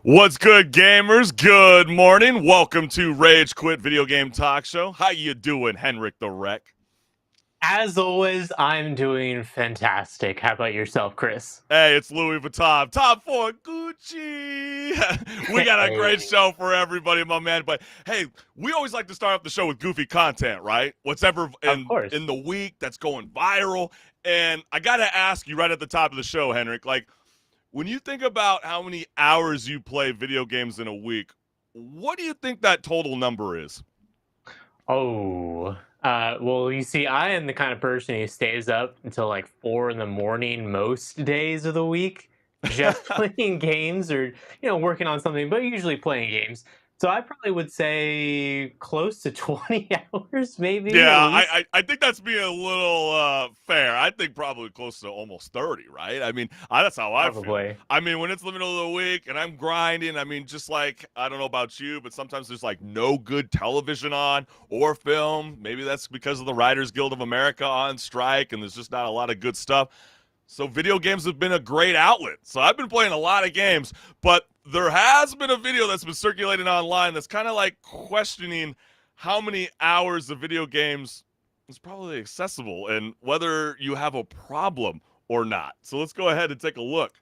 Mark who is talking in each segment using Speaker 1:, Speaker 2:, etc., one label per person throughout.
Speaker 1: What's good, gamers? Good morning. Welcome to Rage Quit Video Game Talk Show. How you doing, HenricK the Wreck?
Speaker 2: As always, I'm doing fantastic. How about yourself, Chris?
Speaker 1: Hey, it's Louis Vuitton. Top 4 Gucci. We got a great
Speaker 2: Hey,
Speaker 1: show for everybody, my man. But hey, we always like to start off the show with goofy content, right? What's ever
Speaker 2: of
Speaker 1: in
Speaker 2: course.
Speaker 1: the week that's going viral. And I gotta ask you right at the top of the show, HenricK, like when you think about how many hours you play video games in a week, what do you think that total number is?
Speaker 2: Oh, well, you see, I am the kind of person who stays up until like 4 in the morning most days of the week, just playing games or working on something, but usually playing games. So I probably would say close to 20 hours, maybe
Speaker 1: Yeah,
Speaker 2: at
Speaker 1: I,
Speaker 2: least.
Speaker 1: I I think that's being a little fair. I think probably close to almost 30, right? I mean, that's how I feel.
Speaker 2: Probably.
Speaker 1: I mean, when it's the middle of the week and I'm grinding, I mean, just like I don't know about you, but sometimes there's like no good television on or film. Maybe that's because of the Writers Guild of America on strike and there's just not a lot of good stuff. So video games have been a great outlet. So I've been playing a lot of games, but there has been a video that's been circulating online that's kind of like questioning how many hours of video games is probably accessible and whether you have a problem or not. So let's go ahead and take a look.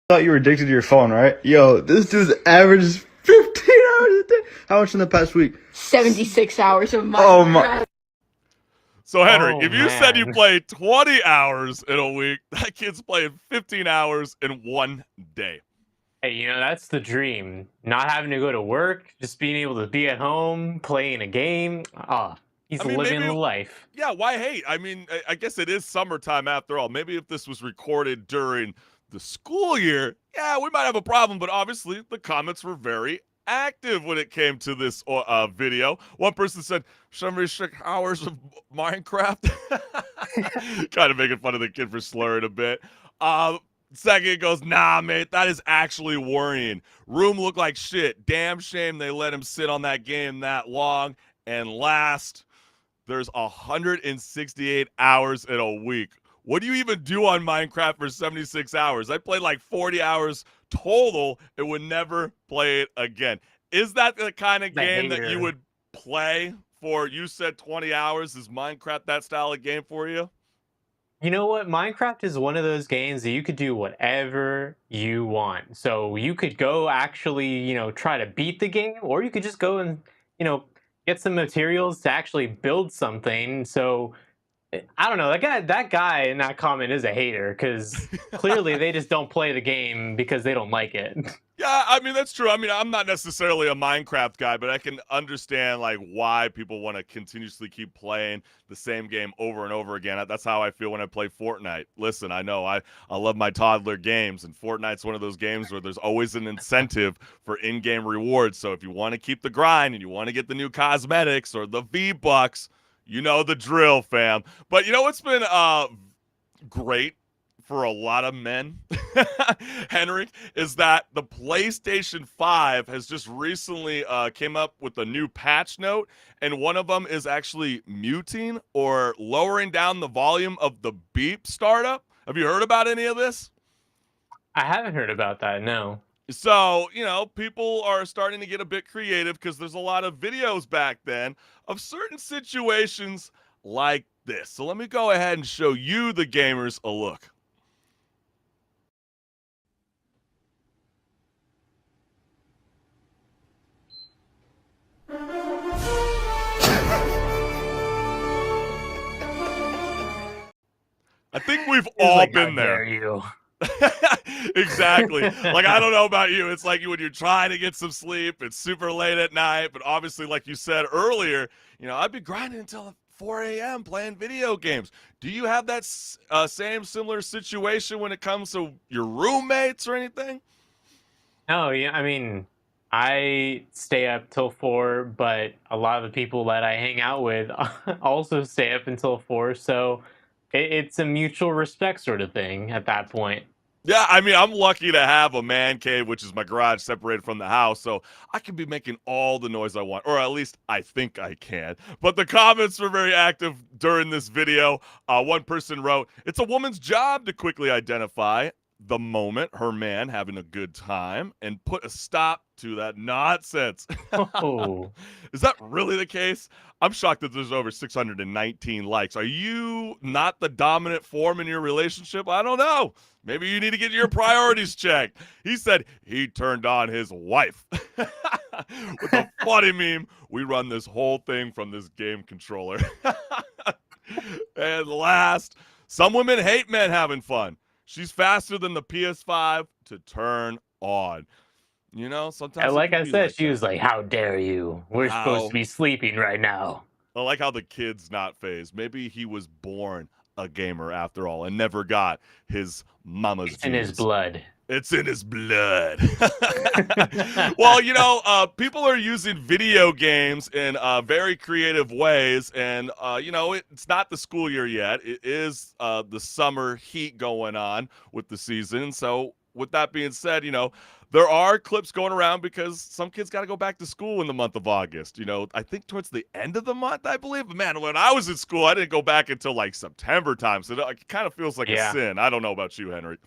Speaker 3: Thought you were addicted to your phone, right? Yo, this dude's averages 15 hours a day. How much in the past week?
Speaker 4: 76 hours of
Speaker 3: Oh my.
Speaker 4: Minecraft.
Speaker 1: So Henrik,
Speaker 2: Oh
Speaker 1: if you said you
Speaker 2: man.
Speaker 1: play 20 hours in a week, that kid's playing 15 hours in one day.
Speaker 2: Hey, that's the dream. Not having to go to work, just being able to be at home, playing a game. Ah,
Speaker 1: I
Speaker 2: he's
Speaker 1: mean,
Speaker 2: living
Speaker 1: maybe
Speaker 2: the life.
Speaker 1: yeah, why hate? I mean, I guess it is summertime after all. Maybe if this was recorded during the school year, yeah, we might have a problem. But obviously, the comments were very active when it came to this video. One person said 76 hours of Minecraft, kind of making fun of the kid for slurring a bit. Second goes, nah, mate, that is actually worrying. Room looked like shit. Damn shame they let him sit on that game that long. And last, there's 168 hours in a week. What do you even do on Minecraft for 76 hours? I played like 40 hours total and would never play it again. Is that the kind of
Speaker 2: The
Speaker 1: game that you
Speaker 2: hater.
Speaker 1: would play for? You said 20 hours. Is Minecraft that style of game for you?
Speaker 2: You know what? Minecraft is one of those games that you could do whatever you want. So you could go actually, try to beat the game, or you could just go and, you know, get some materials to actually build something. So I don't know. That guy in that comment is a hater because clearly they just don't play the game because they don't like it.
Speaker 1: Yeah, I mean that's true. I mean, I'm not necessarily a Minecraft guy, but I can understand like why people want to continuously keep playing the same game over and over again. That's how I feel when I play Fortnite. Listen, I know I love my toddler games, and Fortnite's one of those games where there's always an incentive for in-game rewards. So if you want to keep the grind and you want to get the new cosmetics or the V-Bucks, you know the drill, fam. But you know what's been great for a lot of men, HenricK, is that the PlayStation 5 has just recently came up with a new patch note, and one of them is actually muting or lowering down the volume of the beep startup. Have you heard about any of this?
Speaker 2: I haven't heard about that. No.
Speaker 1: So, people are starting to get a bit creative because there's a lot of videos back then of certain situations like this. So let me go ahead and show you, the gamers, a look. I think we've
Speaker 2: It's
Speaker 1: all
Speaker 2: like, how
Speaker 1: been
Speaker 2: dare
Speaker 1: there.
Speaker 2: you?
Speaker 1: Exactly. Like, I don't know about you. It's like when you're trying to get some sleep, it's super late at night, but obviously, like you said earlier, I'd be grinding until 4 a.m. playing video games. Do you have that same similar situation when it comes to your roommates or anything?
Speaker 2: No, yeah, I mean, I stay up till 4, but a lot of the people that I hang out with also stay up until 4, so it's a mutual respect sort of thing at that point.
Speaker 1: Yeah, I mean, I'm lucky to have a man cave, which is my garage separated from the house, so I can be making all the noise I want, or at least I think I can. But the comments were very active during this video. One person wrote, "It's a woman's job to quickly identify the moment her man having a good time and put a stop to that nonsense.
Speaker 2: Oh,
Speaker 1: Is that really the case? I'm shocked that there's over 619 likes. Are you not the dominant form in your relationship? I don't know. Maybe you need to get your priorities checked. He said he turned on his wife. With a funny meme, we run this whole thing from this game controller. And last, some women hate men having fun. She's faster than the PS5 to turn on. You know, sometimes
Speaker 2: and
Speaker 1: it
Speaker 2: like
Speaker 1: can
Speaker 2: I
Speaker 1: be
Speaker 2: said,
Speaker 1: like
Speaker 2: she
Speaker 1: that.
Speaker 2: was like, "How dare you? We're supposed to
Speaker 1: How?
Speaker 2: be sleeping right now."
Speaker 1: I like how the kid's not phased. Maybe he was born a gamer after all and never got his mama's
Speaker 2: It's in his
Speaker 1: genes.
Speaker 2: blood.
Speaker 1: It's in his blood. Well, people are using video games in very creative ways, and it's not the school year yet. It is the summer heat going on with the season. So, with that being said, there are clips going around because some kids got to go back to school in the month of August. I think towards the end of the month, I believe. But man, when I was in school, I didn't go back until like September time. So it kind of feels like a
Speaker 2: Yeah.
Speaker 1: sin. I don't know about you, Henry.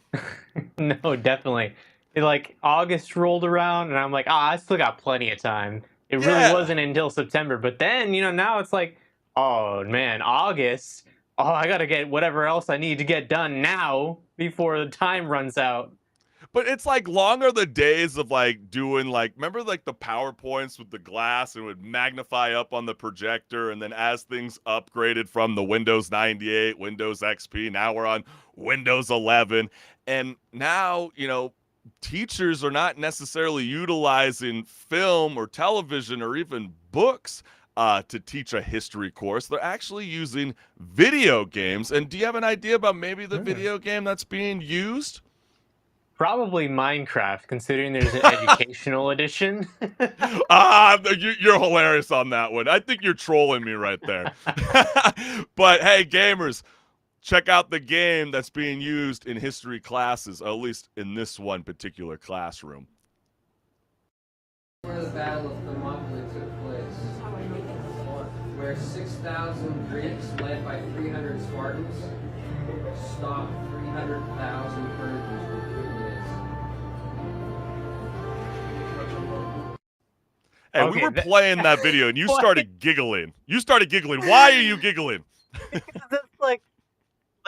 Speaker 2: No, definitely. Like August rolled around, and I'm like, I still got plenty of time. It really
Speaker 1: Yeah.
Speaker 2: wasn't until September, but then now it's like, oh man, August. Oh, I gotta get whatever else I need to get done now before the time runs out.
Speaker 1: But it's like longer the days of like doing remember like the PowerPoints with the glass and it would magnify up on the projector, and then as things upgraded from the Windows 98, Windows XP, now we're on Windows 11, and now teachers are not necessarily utilizing film or television or even books to teach a history course. They're actually using video games. And do you have an idea about maybe the video game that's being used?
Speaker 2: Probably Minecraft, considering there's an educational edition.
Speaker 1: You're hilarious on that one. I think you're trolling me right there. But hey, gamers, check out the game that's being used in history classes, at least in this one particular classroom.
Speaker 5: Where the Battle of Thermopylae took place, where 6,000 Greeks, led by 300 Spartans, stopped 300,000 Persians from
Speaker 1: Hey,
Speaker 2: Okay,
Speaker 1: we were playing that video and you started giggling. Why are you giggling?
Speaker 2: That's like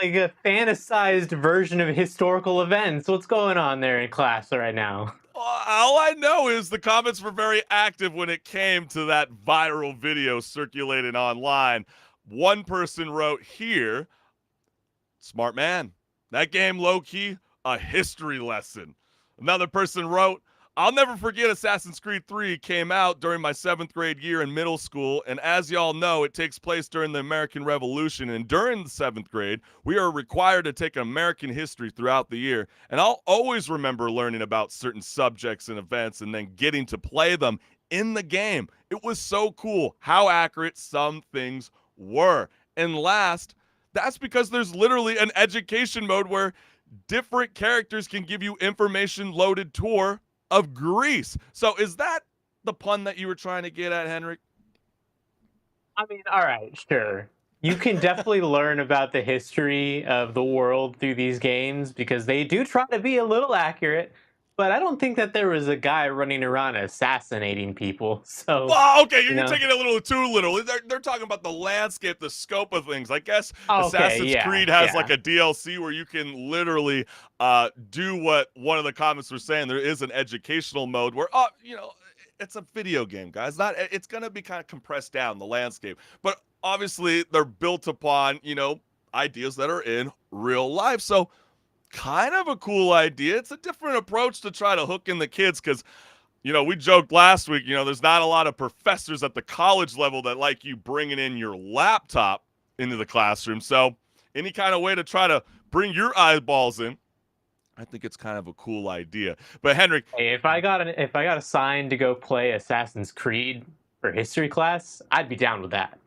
Speaker 2: a fantasized version of historical events. What's going on there in class right now?
Speaker 1: All I know is the comments were very active when it came to that viral video circulating online. One person wrote here, smart man, that game low-key, a history lesson. Another person wrote, I'll never forget Assassin's Creed 3 came out during my 7th grade year in middle school, and as y'all know, it takes place during the American Revolution, and during the 7th grade, we are required to take American history throughout the year, and I'll always remember learning about certain subjects and events and then getting to play them in the game. It was so cool how accurate some things were. And last, that's because there's literally an education mode where different characters can give you information loaded tour of Greece. So is that the pun that you were trying to get at, HenricK?
Speaker 2: I mean, all right, sure. You can definitely learn about the history of the world through these games because they do try to be a little accurate, but I don't think that there was a guy running around assassinating people. So,
Speaker 1: Well, okay, you're
Speaker 2: know.
Speaker 1: taking it a little too literal. They're talking about the landscape, the scope of things. I guess
Speaker 2: Okay,
Speaker 1: Assassin's
Speaker 2: yeah,
Speaker 1: Creed has
Speaker 2: yeah.
Speaker 1: like a DLC where you can literally do what one of the comments were saying. There is an educational mode where, it's a video game, guys. It's going to be kind of compressed down, the landscape. But obviously, they're built upon, ideas that are in real life. So, kind of a cool idea. It's a different approach to try to hook in the kids because, we joked last week, there's not a lot of professors at the college level that like you bringing in your laptop into the classroom. So, any kind of way to try to bring your eyeballs in, I think it's kind of a cool idea. But HenricK,
Speaker 2: Hey, if I got assigned to go play Assassin's Creed for history class, I'd be down with that.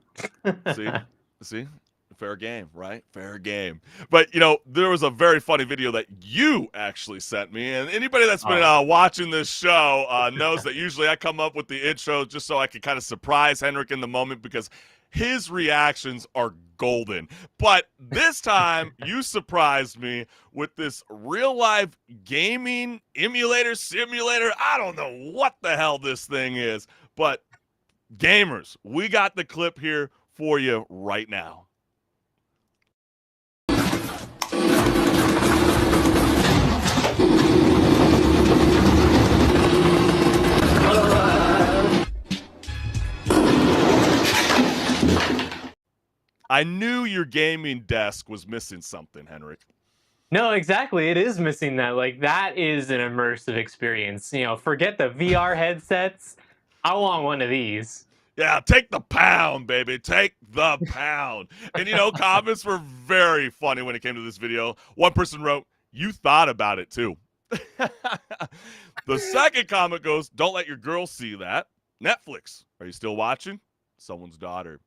Speaker 1: see, fair game, right? Fair game. But there was a very funny video that you actually sent me, and anybody that's been watching this show knows that usually I come up with the intro just so I can kind of surprise HenricK in the moment because his reactions are golden. But this time, you surprised me with this real-life gaming emulator, simulator. I don't know what the hell this thing is, but gamers, we got the clip here for you right now. I knew your gaming desk was missing something, HenricK.
Speaker 2: No, exactly. It is missing that. Like, that is an immersive experience. You know, forget the VR headsets. I want one of these.
Speaker 1: Yeah, take the pound, baby. Take the pound. And, you know, comments were very funny when it came to this video. One person wrote, "You thought about it, too." The second comment goes, "Don't let your girl see that. Netflix, are you still watching? Someone's daughter."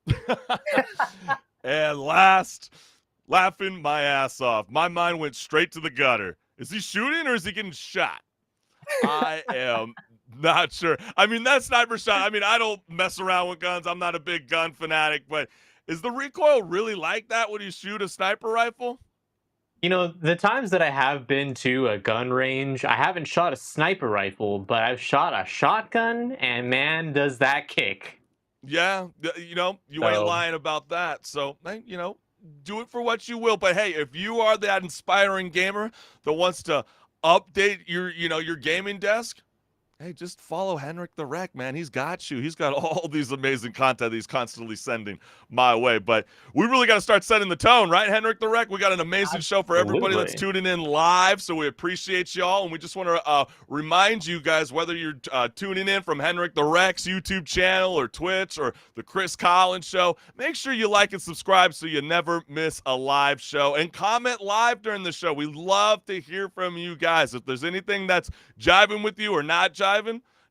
Speaker 1: And last, laughing my ass off. My mind went straight to the gutter. Is he shooting or is he getting shot? I am not sure. I mean, that sniper shot, I mean, I don't mess around with guns. I'm not a big gun fanatic, but is the recoil really like that when you shoot a sniper rifle?
Speaker 2: You know, the times that I have been to a gun range, I haven't shot a sniper rifle, but I've shot a shotgun, and man, does that kick.
Speaker 1: Yeah, you know, you ain't lying about that. So, you know, do it for what you will. But hey, if you are that inspiring gamer that wants to update your, you know, your gaming desk, hey, just follow HenricK, man. He's got you. He's got all these amazing content he's constantly sending my way. But we really got to start setting the tone, right, HenricK? We got an amazing show for everybody that's tuning in live, so we appreciate y'all. And we just want to remind you guys, whether you're tuning in from HenricK's YouTube channel or Twitch or the Chris Collins Show, make sure you like and subscribe so you never miss a live show. And comment live during the show. We love to hear from you guys. If there's anything that's jiving with you or not jiving,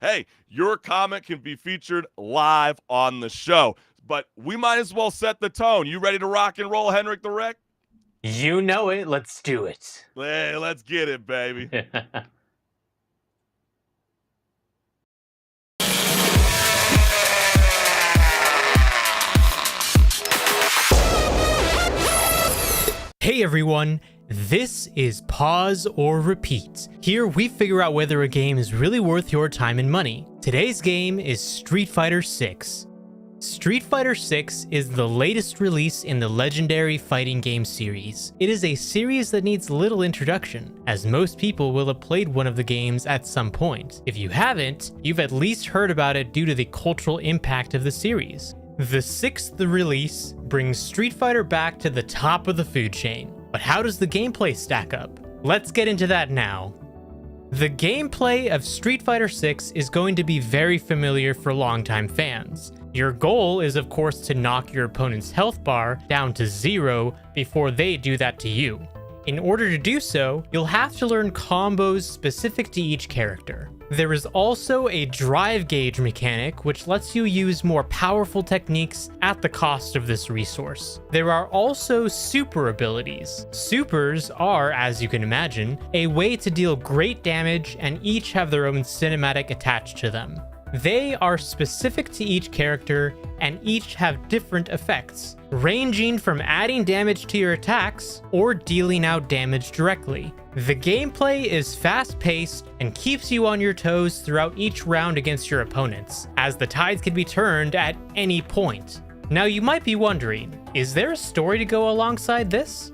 Speaker 1: hey, your comment can be featured live on the show. But we might as well set the tone. You ready to rock and roll, HenricK?
Speaker 2: You know it. Let's do it.
Speaker 1: Hey, let's get it, baby.
Speaker 6: Hey everyone, this is Pause or Repeat. Here we figure out whether a game is really worth your time and money. Today's game is Street Fighter 6. Street Fighter 6 is the latest release in the legendary fighting game series. It is a series that needs little introduction, as most people will have played one of the games at some point. If you haven't, you've at least heard about it due to the cultural impact of the series. The sixth release brings Street Fighter back to the top of the food chain. But how does the gameplay stack up? Let's get into that now. The gameplay of Street Fighter 6 is going to be very familiar for longtime fans. Your goal is of course to knock your opponent's health bar down to 0 before they do that to you. In order to do so, you'll have to learn combos specific to each character. There is also a drive gauge mechanic which lets you use more powerful techniques at the cost of this resource. There are also super abilities. Supers are, as you can imagine, a way to deal great damage and each have their own cinematic attached to them. They are specific to each character and each have different effects, ranging from adding damage to your attacks or dealing out damage directly. The gameplay is fast-paced and keeps you on your toes throughout each round against your opponents, as the tides can be turned at any point. Now you might be wondering, is there a story to go alongside this?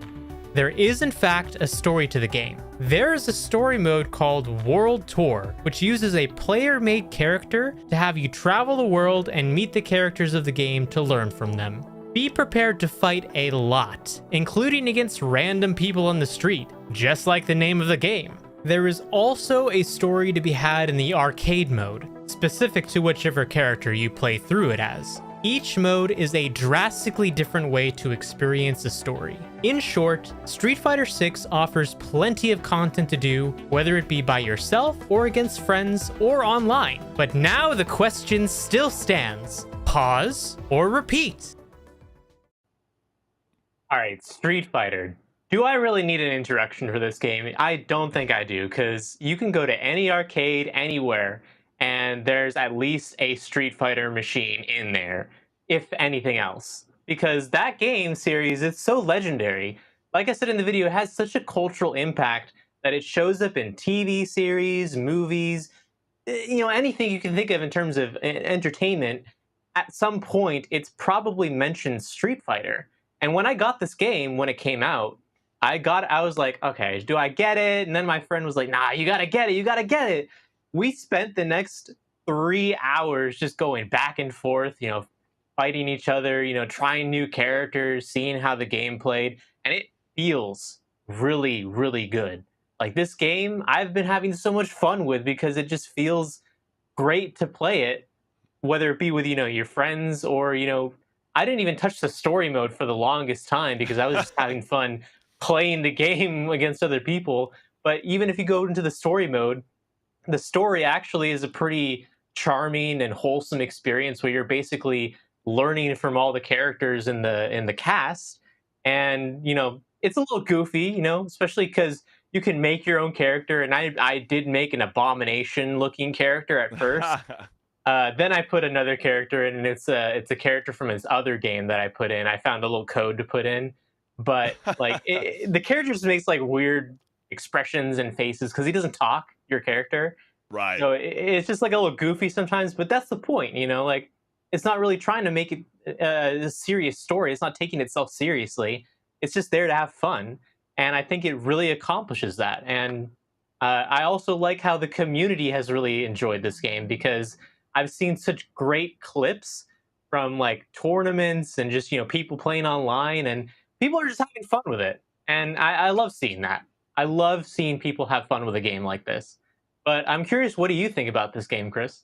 Speaker 6: There is in fact a story to the game. There is a story mode called World Tour, which uses a player-made character to have you travel the world and meet the characters of the game to learn from them. Be prepared to fight a lot, including against random people on the street, just like the name of the game. There is also a story to be had in the arcade mode, specific to whichever character you play through it as. Each mode is a drastically different way to experience a story. In short, Street Fighter 6 offers plenty of content to do, whether it be by yourself or against friends or online. But now the question still stands: pause or repeat?
Speaker 2: Alright, Street Fighter. Do I really need an introduction for this game? I don't think I do, because you can go to any arcade anywhere, and there's at least a Street Fighter machine in there. if anything else, because that game series, it's so legendary. Like I said in the video, it has such a cultural impact that it shows up in TV series, movies, anything you can think of in terms of entertainment. At some point, it's probably mentioned Street Fighter. And when I got this game when it came out, I was like, okay, do I get it? And then my friend was like, nah, you gotta get it, you gotta get it. We spent the next 3 hours just going back and forth, fighting each other, trying new characters, seeing how the game played, and it feels really, really good. Like this game, I've been having so much fun with because it just feels great to play it, whether it be with your friends or I didn't even touch the story mode for the longest time because I was just having fun playing the game against other people. But even if you go into the story mode, the story actually is a pretty charming and wholesome experience where you're basically learning from all the characters in the cast. And it's a little goofy, especially because you can make your own character, and I did make an abomination looking character at first. Then I put another character in, and it's a character from his other game that I put in. I found a little code to put in, but like the character just makes like weird expressions and faces because he doesn't talk. Your character,
Speaker 1: Right.
Speaker 2: so it's just like a little goofy sometimes. But that's the point, like it's not really trying to make it a serious story. It's not taking itself seriously. It's just there to have fun, and I think it really accomplishes that. And I also like how the community has really enjoyed this game because I've seen such great clips from like tournaments and just people playing online, and people are just having fun with it. And I love seeing that. I love seeing people have fun with a game like this. But I'm curious, what do you think about this game, Chris?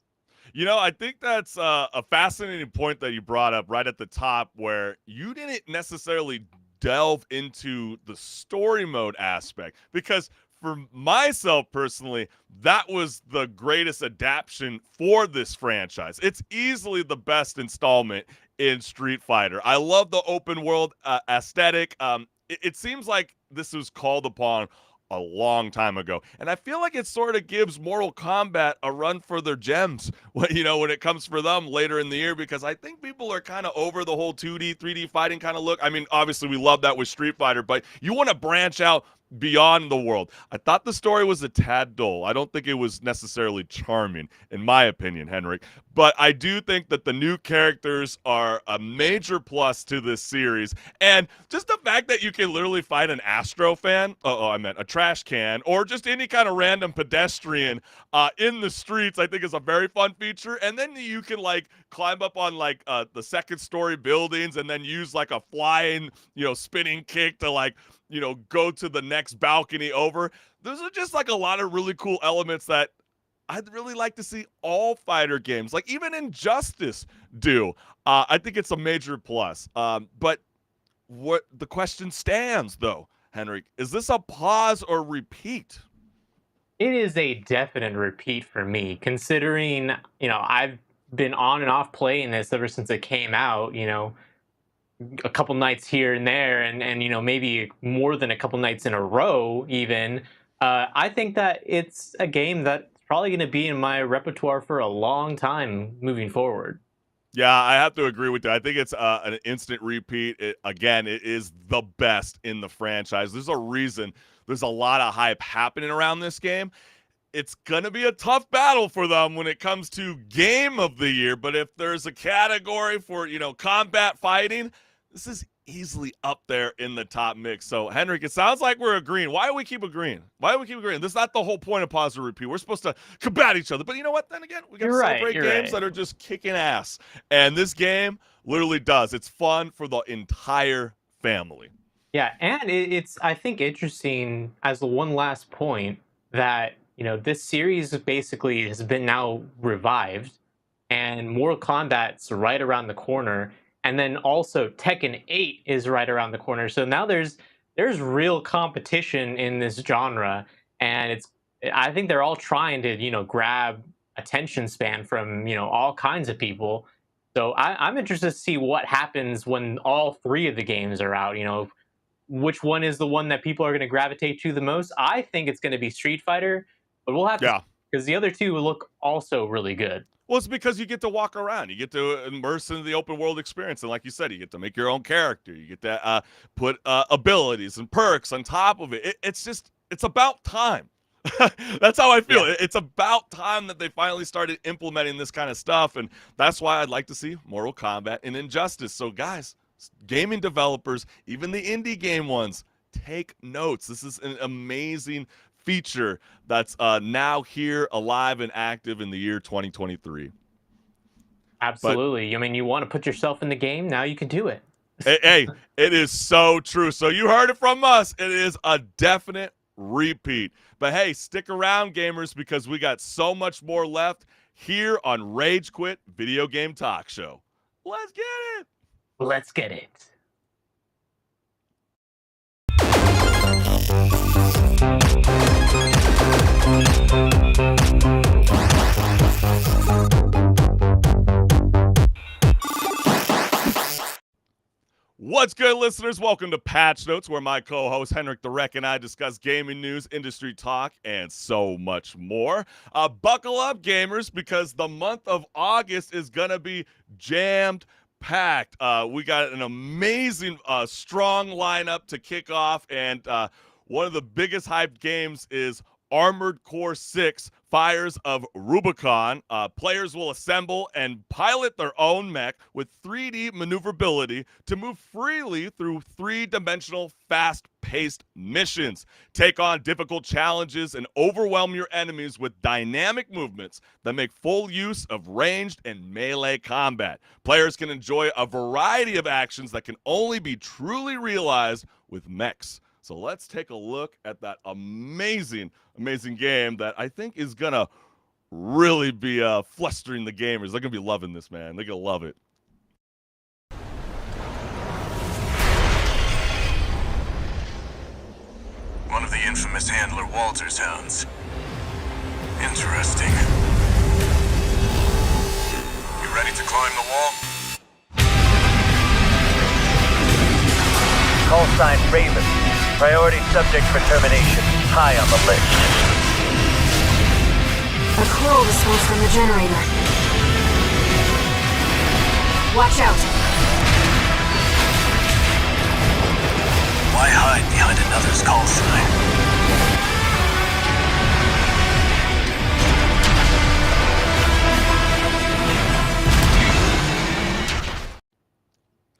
Speaker 1: I think that's a fascinating point that you brought up right at the top, where you didn't necessarily delve into the story mode aspect, because for myself personally, that was the greatest adaptation for this franchise. It's easily the best installment in Street Fighter. I love the open world aesthetic. It seems like this was called upon a long time ago, and I feel like it sort of gives Mortal Kombat a run for their gems when it comes for them later in the year, because I think people are kind of over the whole 2D 3D fighting kind of look. I mean, obviously we love that with Street Fighter, but you want to branch out beyond the world. I thought the story was a tad dull. I don't think it was necessarily charming, in my opinion, HenricK. But I do think that the new characters are a major plus to this series. And just the fact that you can literally find an Astro fan, I meant a trash can, or just any kind of random pedestrian in the streets, I think is a very fun feature. And then you can like climb up on like the second story buildings and then use like a flying, spinning kick to like, go to the next balcony over. Those are just like a lot of really cool elements that I'd really like to see all fighter games, like even Injustice, do. I think it's a major plus. But what the question stands, though, HenricK, is this a pause or repeat?
Speaker 2: It is a definite repeat for me, considering, I've been on and off playing this ever since it came out, a couple nights here and there, and maybe more than a couple nights in a row even. I think that it's a game that's probably going to be in my repertoire for a long time moving forward.
Speaker 1: Yeah, I have to agree with you. I think it's an instant repeat. Again, it is the best in the franchise. There's a reason there's a lot of hype happening around this game. It's going to be a tough battle for them when it comes to game of the year. But if there's a category for, combat fighting, this is easily up there in the top mix. So, HenricK, it sounds like we're agreeing. Why do we keep agreeing? This is not the whole point of pause or repeat. We're supposed to combat each other. But you know what? Then again, we got to celebrate games that are just kicking ass. And this game literally does. It's fun for the entire family.
Speaker 2: Yeah, and it's, I think, interesting as the one last point that, this series basically has been now revived, and Mortal Kombat's right around the corner, and then also Tekken 8 is right around the corner. So now there's real competition in this genre, and I think they're all trying to, grab attention span from, all kinds of people. So I'm interested to see what happens when all three of the games are out, which one is the one that people are going to gravitate to the most. I think it's going to be Street Fighter, but we'll have to, because the other two look also really good.
Speaker 1: Well, it's because you get to walk around. You get to immerse into the open world experience. And like you said, you get to make your own character. You get to put abilities and perks on top of it. It's about time. That's how I feel.
Speaker 2: Yeah.
Speaker 1: It's about time that they finally started implementing this kind of stuff. And that's why I'd like to see Mortal Kombat and Injustice. So, guys, gaming developers, even the indie game ones, take notes. This is an amazing feature that's now here, alive and active in the year 2023.
Speaker 2: Absolutely. I mean, you want to put yourself in the game, now you can do it.
Speaker 1: Hey, it is so true. So you heard it from us. It is a definite repeat. But hey, stick around, gamers, because we got so much more left here on Rage Quit Video Game Talk Show. Let's get it.
Speaker 2: Let's get it.
Speaker 1: What's good, listeners? Welcome to Patch Notes, where my co-host HenricK and I discuss gaming news, industry talk, and so much more. Buckle up, gamers, because the month of August is going to be jammed packed. We got an amazing, strong lineup to kick off, and one of the biggest hyped games is Armored Core 6 Fires of Rubicon. Players will assemble and pilot their own mech with 3D maneuverability to move freely through three-dimensional, fast-paced missions. Take on difficult challenges and overwhelm your enemies with dynamic movements that make full use of ranged and melee combat. Players can enjoy a variety of actions that can only be truly realized with mechs. So let's take a look at that amazing game that I think is going to really be flustering the gamers. They're going to be loving this, man. They're going to love it.
Speaker 7: One of the infamous handler Walter's hounds. Interesting. You ready to climb the wall?
Speaker 8: Call sign Raven. Priority subject for termination. High on the list.
Speaker 9: A coral response from the generator. Watch out!
Speaker 7: Why hide behind another's call sign?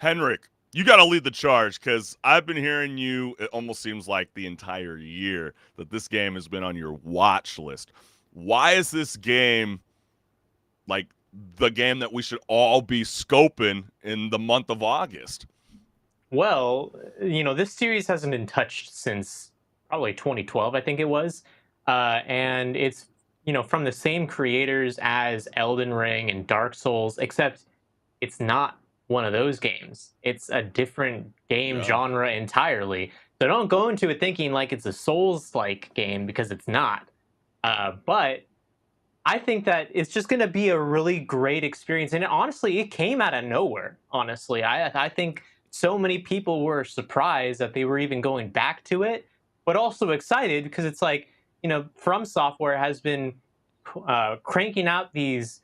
Speaker 1: HenricK, you got to lead the charge, because I've been hearing you, it almost seems like the entire year, that this game has been on your watch list. Why is this game like the game that we should all be scoping in the month of August?
Speaker 2: Well, this series hasn't been touched since probably 2012, I think it was. And it's, from the same creators as Elden Ring and Dark Souls, except it's not one of those games. It's a different game genre entirely. So don't go into it thinking like it's a Souls-like game, because it's not. But I think that it's just going to be a really great experience. And honestly, it came out of nowhere, honestly. I think so many people were surprised that they were even going back to it, but also excited because it's like, From Software has been cranking out these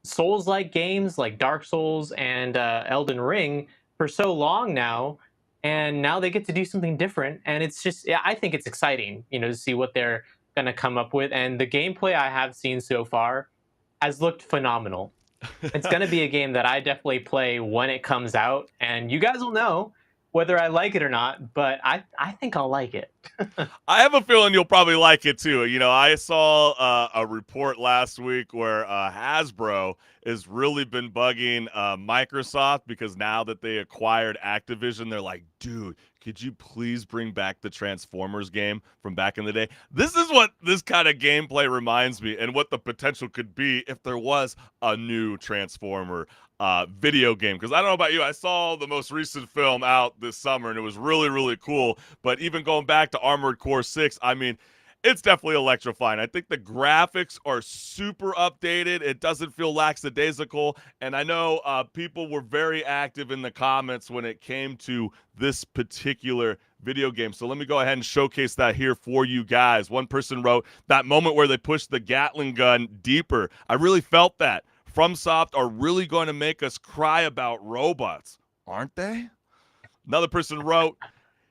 Speaker 2: Souls-like games like Dark Souls and Elden Ring for so long now, and now they get to do something different, and it's just, I think it's exciting, to see what they're going to come up with, and the gameplay I have seen so far has looked phenomenal. It's going to be a game that I definitely play when it comes out, and you guys will know whether I like it or not, but I think I'll like it.
Speaker 1: I have a feeling you'll probably like it too. I saw a report last week where Hasbro has really been bugging Microsoft, because now that they acquired Activision, they're like, dude, could you please bring back the Transformers game from back in the day? This is what this kind of gameplay reminds me, and what the potential could be if there was a new Transformer video game. Because I don't know about you, I saw the most recent film out this summer, and it was really, really cool. But even going back to Armored Core 6, I mean, it's definitely electrifying. I think the graphics are super updated. It doesn't feel lackadaisical. And I know people were very active in the comments when it came to this particular video game. So let me go ahead and showcase that here for you guys. One person wrote, that moment where they pushed the Gatling gun deeper. I really felt that. FromSoft are really going to make us cry about robots, aren't they? Another person wrote,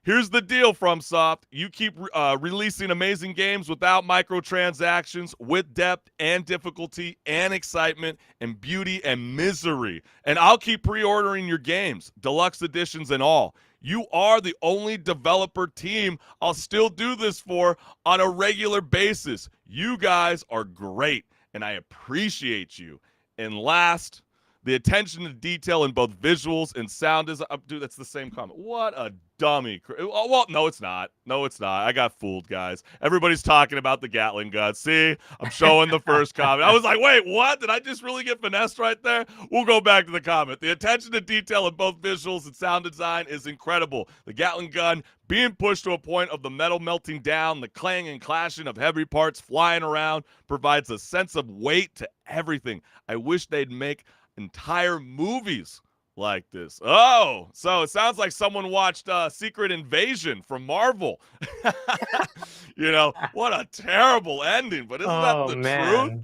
Speaker 1: here's the deal, FromSoft. You keep releasing amazing games without microtransactions, with depth and difficulty and excitement and beauty and misery. And I'll keep pre-ordering your games, deluxe editions and all. You are the only developer team I'll still do this for on a regular basis. You guys are great, and I appreciate you. And last, the attention to detail in both visuals and sound is dude, that's the same comment. What a dummy. Well, no, it's not. No, it's not. I got fooled, guys. Everybody's talking about the Gatling gun. See, I'm showing the first comment. I was like, wait, what? Did I just really get finessed right there? We'll go back to the comment. The attention to detail in both visuals and sound design is incredible. The Gatling gun being pushed to a point of the metal melting down, the clang and clashing of heavy parts flying around provides a sense of weight to everything. I wish they'd make entire movies like this. Oh, so it sounds like someone watched Secret Invasion from Marvel. You know, what a terrible ending, but isn't that the truth?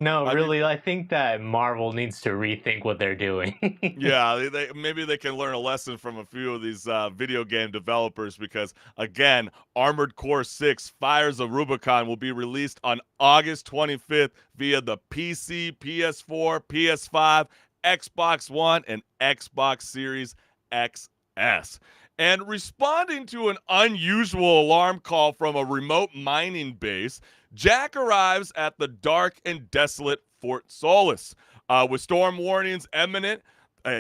Speaker 2: No, really, I think that Marvel needs to rethink what they're doing.
Speaker 1: Yeah, maybe they can learn a lesson from a few of these video game developers because, again, Armored Core 6 Fires of Rubicon will be released on August 25th via the PC, PS4, PS5, Xbox One, and Xbox Series XS. And responding to an unusual alarm call from a remote mining base, Jack arrives at the dark and desolate Fort Solis. With storm warnings imminent,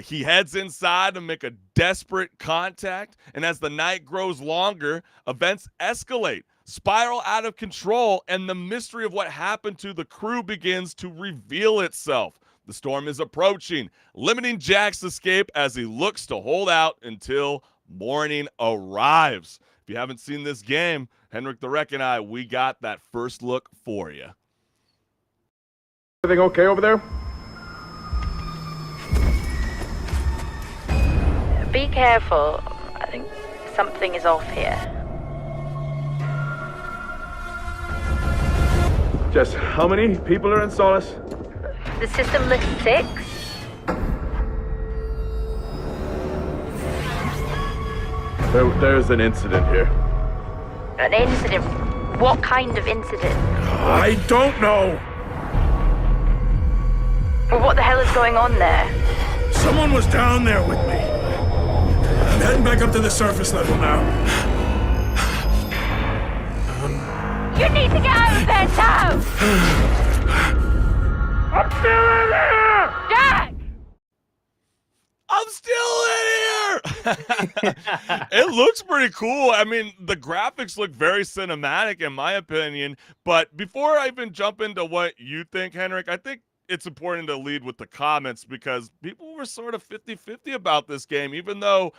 Speaker 1: he heads inside to make a desperate contact. And as the night grows longer, events escalate, spiral out of control, and the mystery of what happened to the crew begins to reveal itself. The storm is approaching, limiting Jack's escape as he looks to hold out until morning arrives. If you haven't seen this game, HenricK the Wreck and I, we got that first look for you.
Speaker 10: Everything okay over there?
Speaker 11: Be careful. I think something is off here.
Speaker 10: Jess, how many people are in Solace?
Speaker 11: The system lists 6.
Speaker 10: There's an incident here.
Speaker 11: An incident? What kind of incident?
Speaker 10: I don't know!
Speaker 11: Well, what the hell is going on there?
Speaker 10: Someone was down there with me. I'm heading back up to the surface level now.
Speaker 11: You need to get out of there now!
Speaker 10: I'm still in here!
Speaker 11: Jack!
Speaker 1: I'm still in here! It looks pretty cool. I mean, the graphics look very cinematic in my opinion. But before I even jump into what you think, HenricK, I think it's important to lead with the comments because people were sort of 50-50 about this game, even though,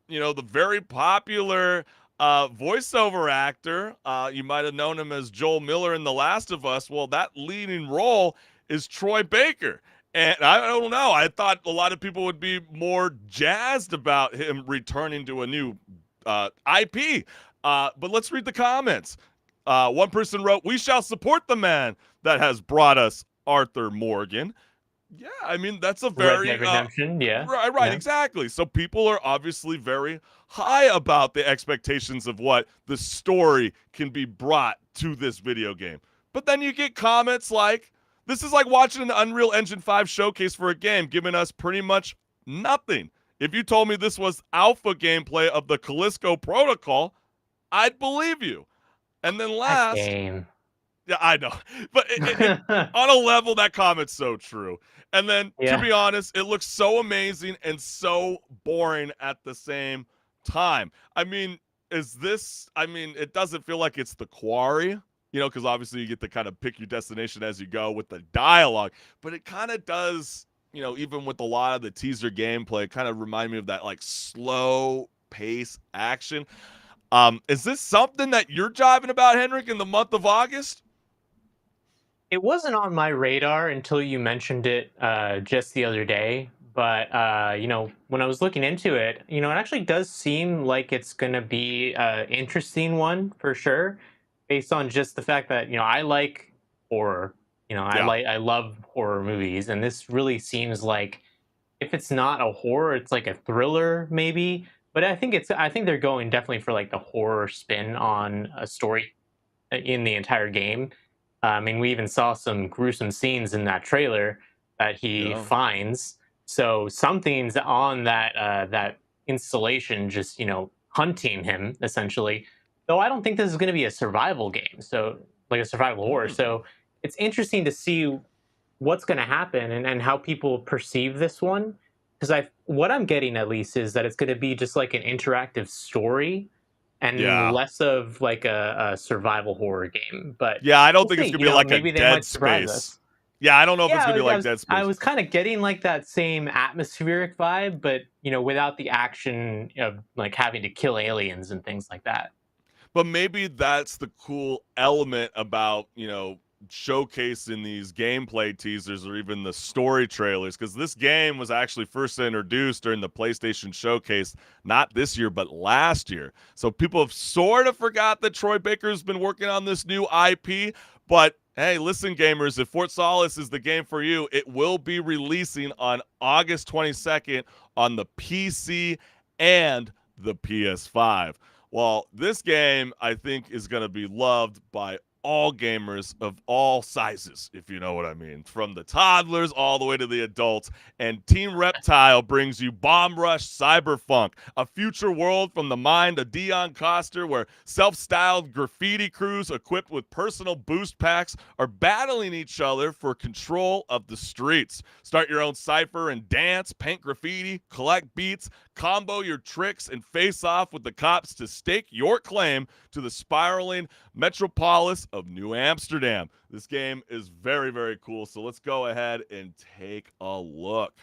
Speaker 1: you know, the very popular voiceover actor, you might have known him as Joel Miller in The Last of Us. Well, that leading role is Troy Baker. And I don't know. I thought a lot of people would be more jazzed about him returning to a new IP. But let's read the comments. One person wrote, "We shall support the man that has brought us Arthur Morgan." Yeah, I mean, that's a very...
Speaker 2: Red Dead Redemption, yeah.
Speaker 1: Right,
Speaker 2: yeah.
Speaker 1: exactly. So people are obviously very high about the expectations of what the story can be brought to this video game. But then you get comments like, this is like watching an Unreal Engine 5 showcase for a game, giving us pretty much nothing. If you told me this was alpha gameplay of the Callisto Protocol, I'd believe you. And then last...
Speaker 2: game.
Speaker 1: Yeah, I know. But on a level, that comment's so true. And then, to be honest, it looks so amazing and so boring at the same time. I mean, it doesn't feel like it's The Quarry, you know, because obviously you get to kind of pick your destination as you go with the dialogue. But it kind of does, you know, even with a lot of the teaser gameplay, it kind of remind me of that, like, slow pace action. Is this something that you're jiving about, HenricK, in the month of August?
Speaker 2: It wasn't on my radar until you mentioned it just the other day. But, you know, when I was looking into it, you know, it actually does seem like it's going to be an interesting one for sure, based on just the fact that, you know, I like horror. I love horror movies, and this really seems like, if it's not a horror, it's like a thriller maybe. But I think they're going definitely for like the horror spin on a story in the entire game. I mean, we even saw some gruesome scenes in that trailer that he
Speaker 1: Yeah.
Speaker 2: finds. So something's on that installation, just hunting him essentially. Though I don't think this is going to be a survival game, so like a survival horror. So it's interesting to see what's going to happen and how people perceive this one. Because what I'm getting at least is that it's going to be just like an interactive story and
Speaker 1: Yeah.
Speaker 2: less of like a survival horror game. But
Speaker 1: Yeah, I don't
Speaker 2: we'll
Speaker 1: think it's
Speaker 2: see.
Speaker 1: gonna be like a
Speaker 2: Maybe they
Speaker 1: Dead
Speaker 2: might surprise
Speaker 1: Space.
Speaker 2: us.
Speaker 1: Yeah, I don't know if it's
Speaker 2: Yeah,
Speaker 1: gonna be
Speaker 2: I
Speaker 1: like Dead Space.
Speaker 2: I was kind of getting like that same atmospheric vibe, but without the action of like having to kill aliens and things like that.
Speaker 1: But maybe that's the cool element about, showcasing these gameplay teasers or even the story trailers, because this game was actually first introduced during the PlayStation Showcase, not this year, but last year. So people have sort of forgot that Troy Baker's been working on this new IP. But hey, listen, gamers, if Fort Solis is the game for you, it will be releasing on August 22nd on the PC and the PS5. Well, this game, I think, is going to be loved by all gamers of all sizes, if you know what I mean, from the toddlers all the way to the adults. And Team Reptile brings you Bomb Rush Cyberpunk, a future world from the mind of Dion Coster, where self-styled graffiti crews equipped with personal boost packs are battling each other for control of the streets. Start your own cipher and dance, paint graffiti, collect beats, combo your tricks, and face off with the cops to stake your claim to the spiraling metropolis of New Amsterdam. This game is very, very cool, so let's go ahead and take a look.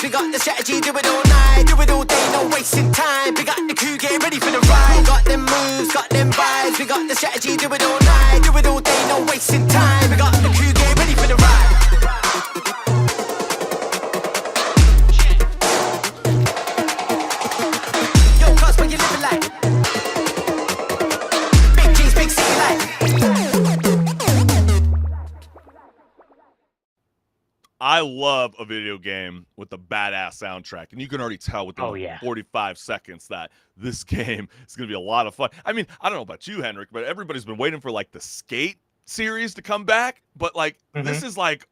Speaker 12: We got the strategy, do it all night, do it all day, no wasting time. We got the crew, get ready for the ride. Got them moves, got them vibes. We got the strategy, do it all night, do it all day, no wasting time. We got the crew, get ready for the ride. Yo, cuz, what you living like? Big G's, big city life.
Speaker 1: I love a video game with a badass soundtrack, and you can already tell within 45 seconds that this game is going to be a lot of fun. I mean, I don't know about you, HenricK, but everybody's been waiting for like the Skate series to come back, but like this is like,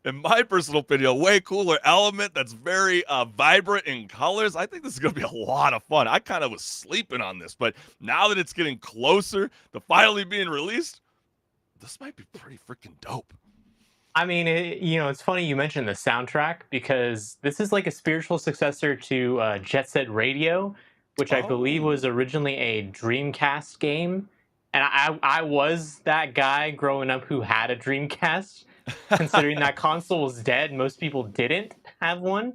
Speaker 1: in my personal opinion, a way cooler element that's very vibrant in colors. I think this is going to be a lot of fun. I kind of was sleeping on this, but now that it's getting closer to finally being released, this might be pretty freaking dope.
Speaker 2: I mean, it's funny you mentioned the soundtrack, because this is like a spiritual successor to Jet Set Radio, which I believe was originally a Dreamcast game. And I was that guy growing up who had a Dreamcast, considering that console was dead. Most people didn't have one.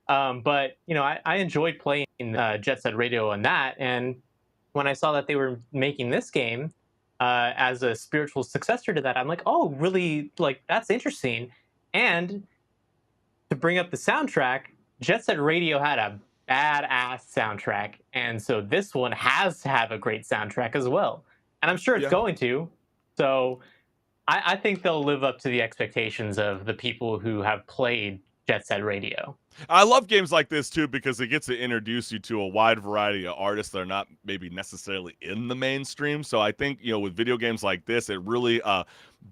Speaker 2: But, I enjoyed playing Jet Set Radio on that. And when I saw that they were making this game, as a spiritual successor to that, I'm like, oh, really? Like, that's interesting. And to bring up the soundtrack, Jet Set Radio had a badass soundtrack, and so this one has to have a great soundtrack as well. And I'm sure it's going to. So I think they'll live up to the expectations of the people who have played Jet Set Radio.
Speaker 1: I love games like this too, because it gets to introduce you to a wide variety of artists that are not maybe necessarily in the mainstream. So I think, with video games like this, it really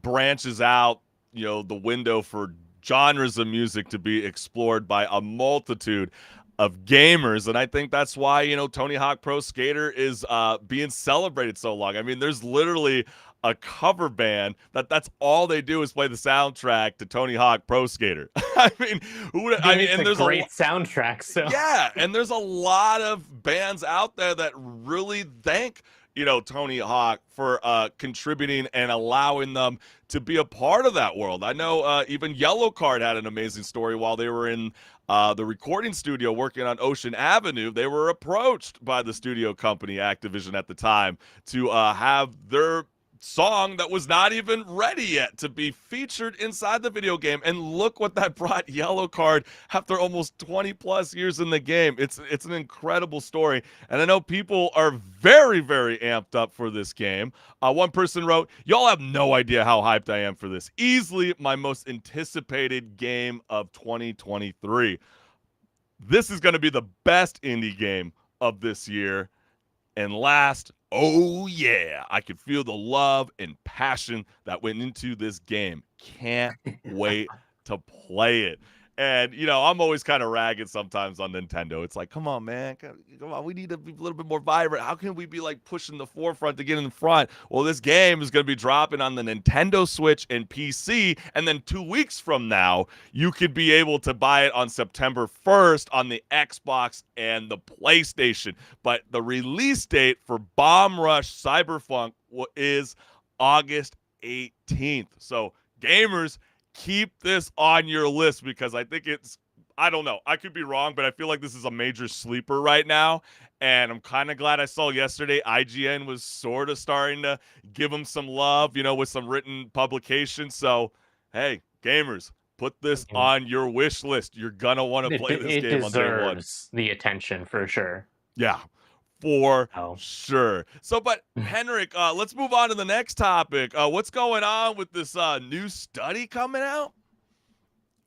Speaker 1: branches out, the window for genres of music to be explored by a multitude of gamers. And I think that's why, Tony Hawk Pro Skater is being celebrated so long. I mean, there's literally a cover band that's all they do is play the soundtrack to Tony Hawk Pro Skater. I mean, and there's
Speaker 2: a great soundtrack. So
Speaker 1: yeah, and there's a lot of bands out there that really thank Tony Hawk for contributing and allowing them to be a part of that world. I know even Yellow Card had an amazing story while they were in The recording studio working on Ocean Avenue, they were approached by the studio company Activision at the time to have their song that was not even ready yet to be featured inside the video game. And look what that brought Yellow Card after almost 20 plus years in the game. It's an incredible story. And I know people are very, very amped up for this game. One person wrote, "Y'all have no idea how hyped I am for this. Easily my most anticipated game of 2023. This is going to be the best indie game of this year." And last, oh yeah, I could feel the love and passion that went into this game. Can't wait to play it. And, I'm always kind of ragged sometimes on Nintendo. It's like, come on, man. Come on. We need to be a little bit more vibrant. How can we be like pushing the forefront to get in the front? Well, this game is going to be dropping on the Nintendo Switch and PC. And then 2 weeks from now, you could be able to buy it on September 1st on the Xbox and the PlayStation. But the release date for Bomb Rush Cyberpunk is August 18th. So, gamers, keep this on your list because I think I don't know. I could be wrong, but I feel like this is a major sleeper right now. And I'm kind of glad I saw yesterday IGN was sort of starting to give them some love, with some written publications. So, hey, gamers, put this on your wish list. You're going to want to play this game on day one.
Speaker 2: It deserves the attention for sure.
Speaker 1: Yeah. For sure. So, but HenricK, let's move on to the next topic. What's going on with this new study coming out?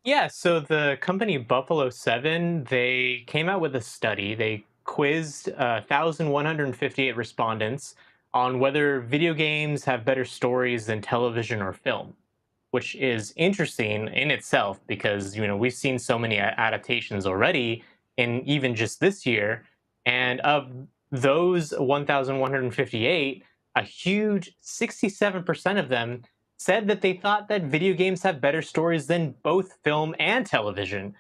Speaker 2: Yeah, so the company Buffalo 7, they came out with a study. They quizzed 1,158 respondents on whether video games have better stories than television or film, which is interesting in itself because, we've seen so many adaptations already in even just this year. And of those 1,158, a huge 67% of them said that they thought that video games have better stories than both film and television.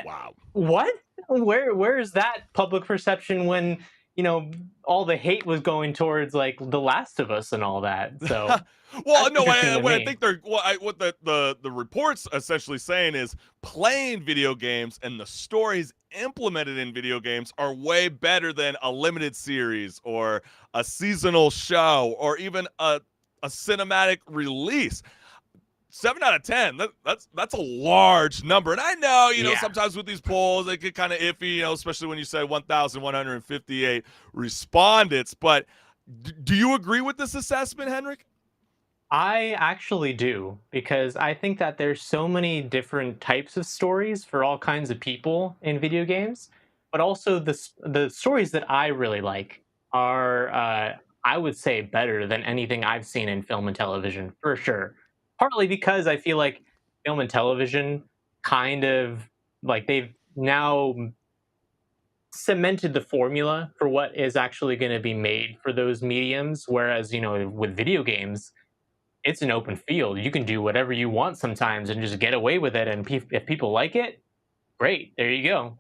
Speaker 1: Wow.
Speaker 2: What? Where is that public perception when, all the hate was going towards like The Last of Us and all that? So
Speaker 1: well, no, what I think what the report's essentially saying is playing video games and the stories implemented in video games are way better than a limited series or a seasonal show or even a cinematic release. 7 out of 10. That's a large number. And I know, sometimes with these polls, they get kind of iffy, especially when you say 1,158 respondents. But do you agree with this assessment, HenricK?
Speaker 2: I actually do, because I think that there's so many different types of stories for all kinds of people in video games. But also the stories that I really like are, I would say, better than anything I've seen in film and television, for sure. Partly because I feel like film and television kind of like they've now cemented the formula for what is actually going to be made for those mediums. Whereas, with video games, it's an open field. You can do whatever you want sometimes and just get away with it. And if people like it, great. There you go.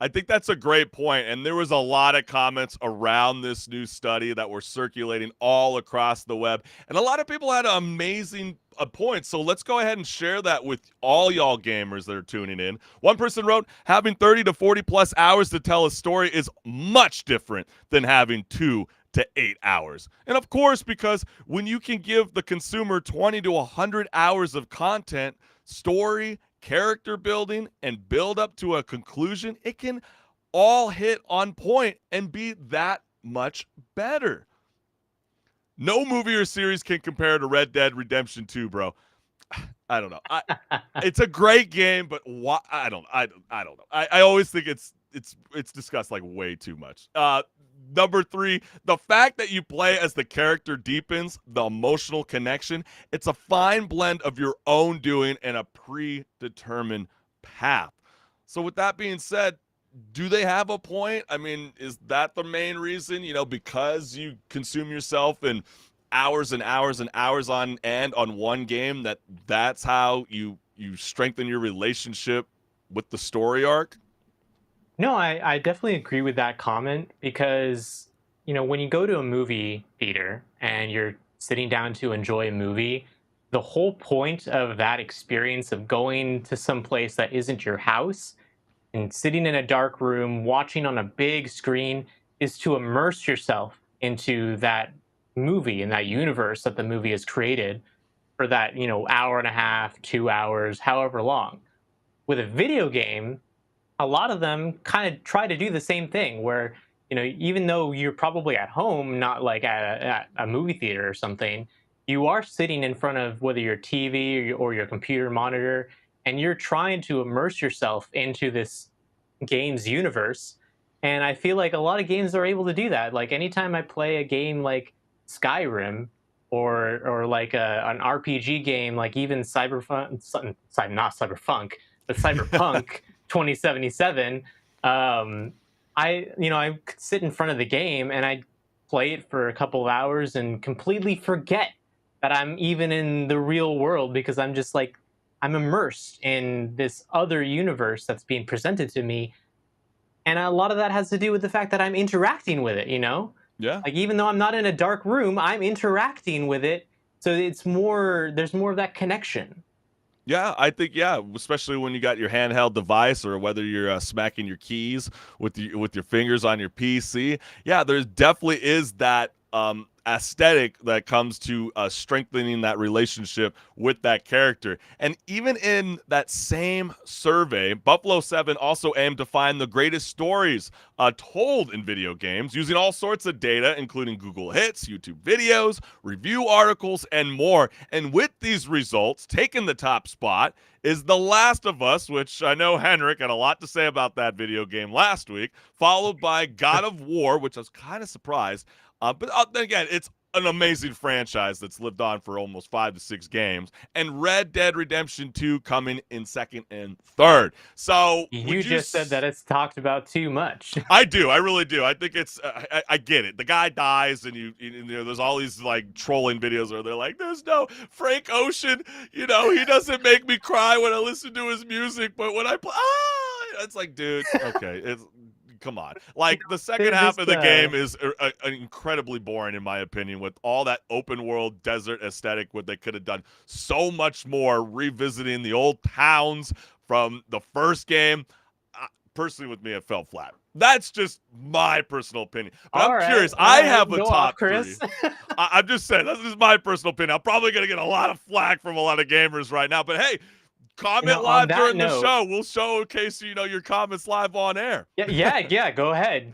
Speaker 1: I think that's a great point. And there was a lot of comments around this new study that were circulating all across the web. And a lot of people had amazing points. So let's go ahead and share that with all y'all gamers that are tuning in. One person wrote, having 30 to 40 plus hours to tell a story is much different than having 2 to 8 hours. And of course, because when you can give the consumer 20 to 100 hours of content, story, character building, and build up to a conclusion, it can all hit on point and be that much better. No movie or series can compare to Red Dead Redemption 2, bro. I don't know. It's a great game, but why? I don't know. I always think it's discussed like way too much. Number 3, the fact that you play as the character deepens the emotional connection. It's a fine blend of your own doing and a predetermined path. So with that being said, do they have a point? I mean, is that the main reason, because you consume yourself in hours and hours and hours on end on one game, that's how you strengthen your relationship with the story arc?
Speaker 2: No, I definitely agree with that comment because, when you go to a movie theater and you're sitting down to enjoy a movie, the whole point of that experience of going to some place that isn't your house and sitting in a dark room, watching on a big screen, is to immerse yourself into that movie and that universe that the movie has created for that, hour and a half, 2 hours, however long. With a video game, a lot of them kind of try to do the same thing where, even though you're probably at home, not like at a movie theater or something, you are sitting in front of whether your TV or your computer monitor, and you're trying to immerse yourself into this game's universe. And I feel like a lot of games are able to do that. Like anytime I play a game like Skyrim, or like an RPG game, like even not Cyberpunk, but Cyberpunk 2077. I could sit in front of the game and I play it for a couple of hours and completely forget that I'm even in the real world, because I'm just like, I'm immersed in this other universe that's being presented to me. And a lot of that has to do with the fact that I'm interacting with it,
Speaker 1: Yeah.
Speaker 2: Like, even though I'm not in a dark room, I'm interacting with it. So there's more of that connection.
Speaker 1: Yeah, I think especially when you got your handheld device, or whether you're smacking your keys with your fingers on your PC. Yeah, there's definitely is that aesthetic that comes to strengthening that relationship with that character. And even in that same survey, Buffalo 7 also aimed to find the greatest stories told in video games using all sorts of data, including Google Hits, YouTube videos, review articles, and more. And with these results, taking the top spot is The Last of Us, which I know HenricK had a lot to say about that video game last week, followed by God of War, which I was kind of surprised. But then again, it's an amazing franchise that's lived on for almost 5 to 6 games, and Red Dead Redemption 2 coming in second and third. So
Speaker 2: you just said that it's talked about too much.
Speaker 1: I do, I really do. I think it's I get it. The guy dies, and there's all these like trolling videos where they're like, "There's no Frank Ocean, he doesn't make me cry when I listen to his music, but when I play, it's like, dude, okay, come on." Like, the second half of the game is incredibly boring, in my opinion, with all that open world desert aesthetic. What they could have done so much more, revisiting the old towns from the first game. Personally, with me, it fell flat. That's just my personal opinion. But I'm curious. I have a top
Speaker 2: Chris.
Speaker 1: 3. I'm just saying, this is my personal opinion. I'm probably going to get a lot of flack from a lot of gamers right now. But hey, comment live during the show. We'll showcase your comments live on air.
Speaker 2: Yeah. Go ahead.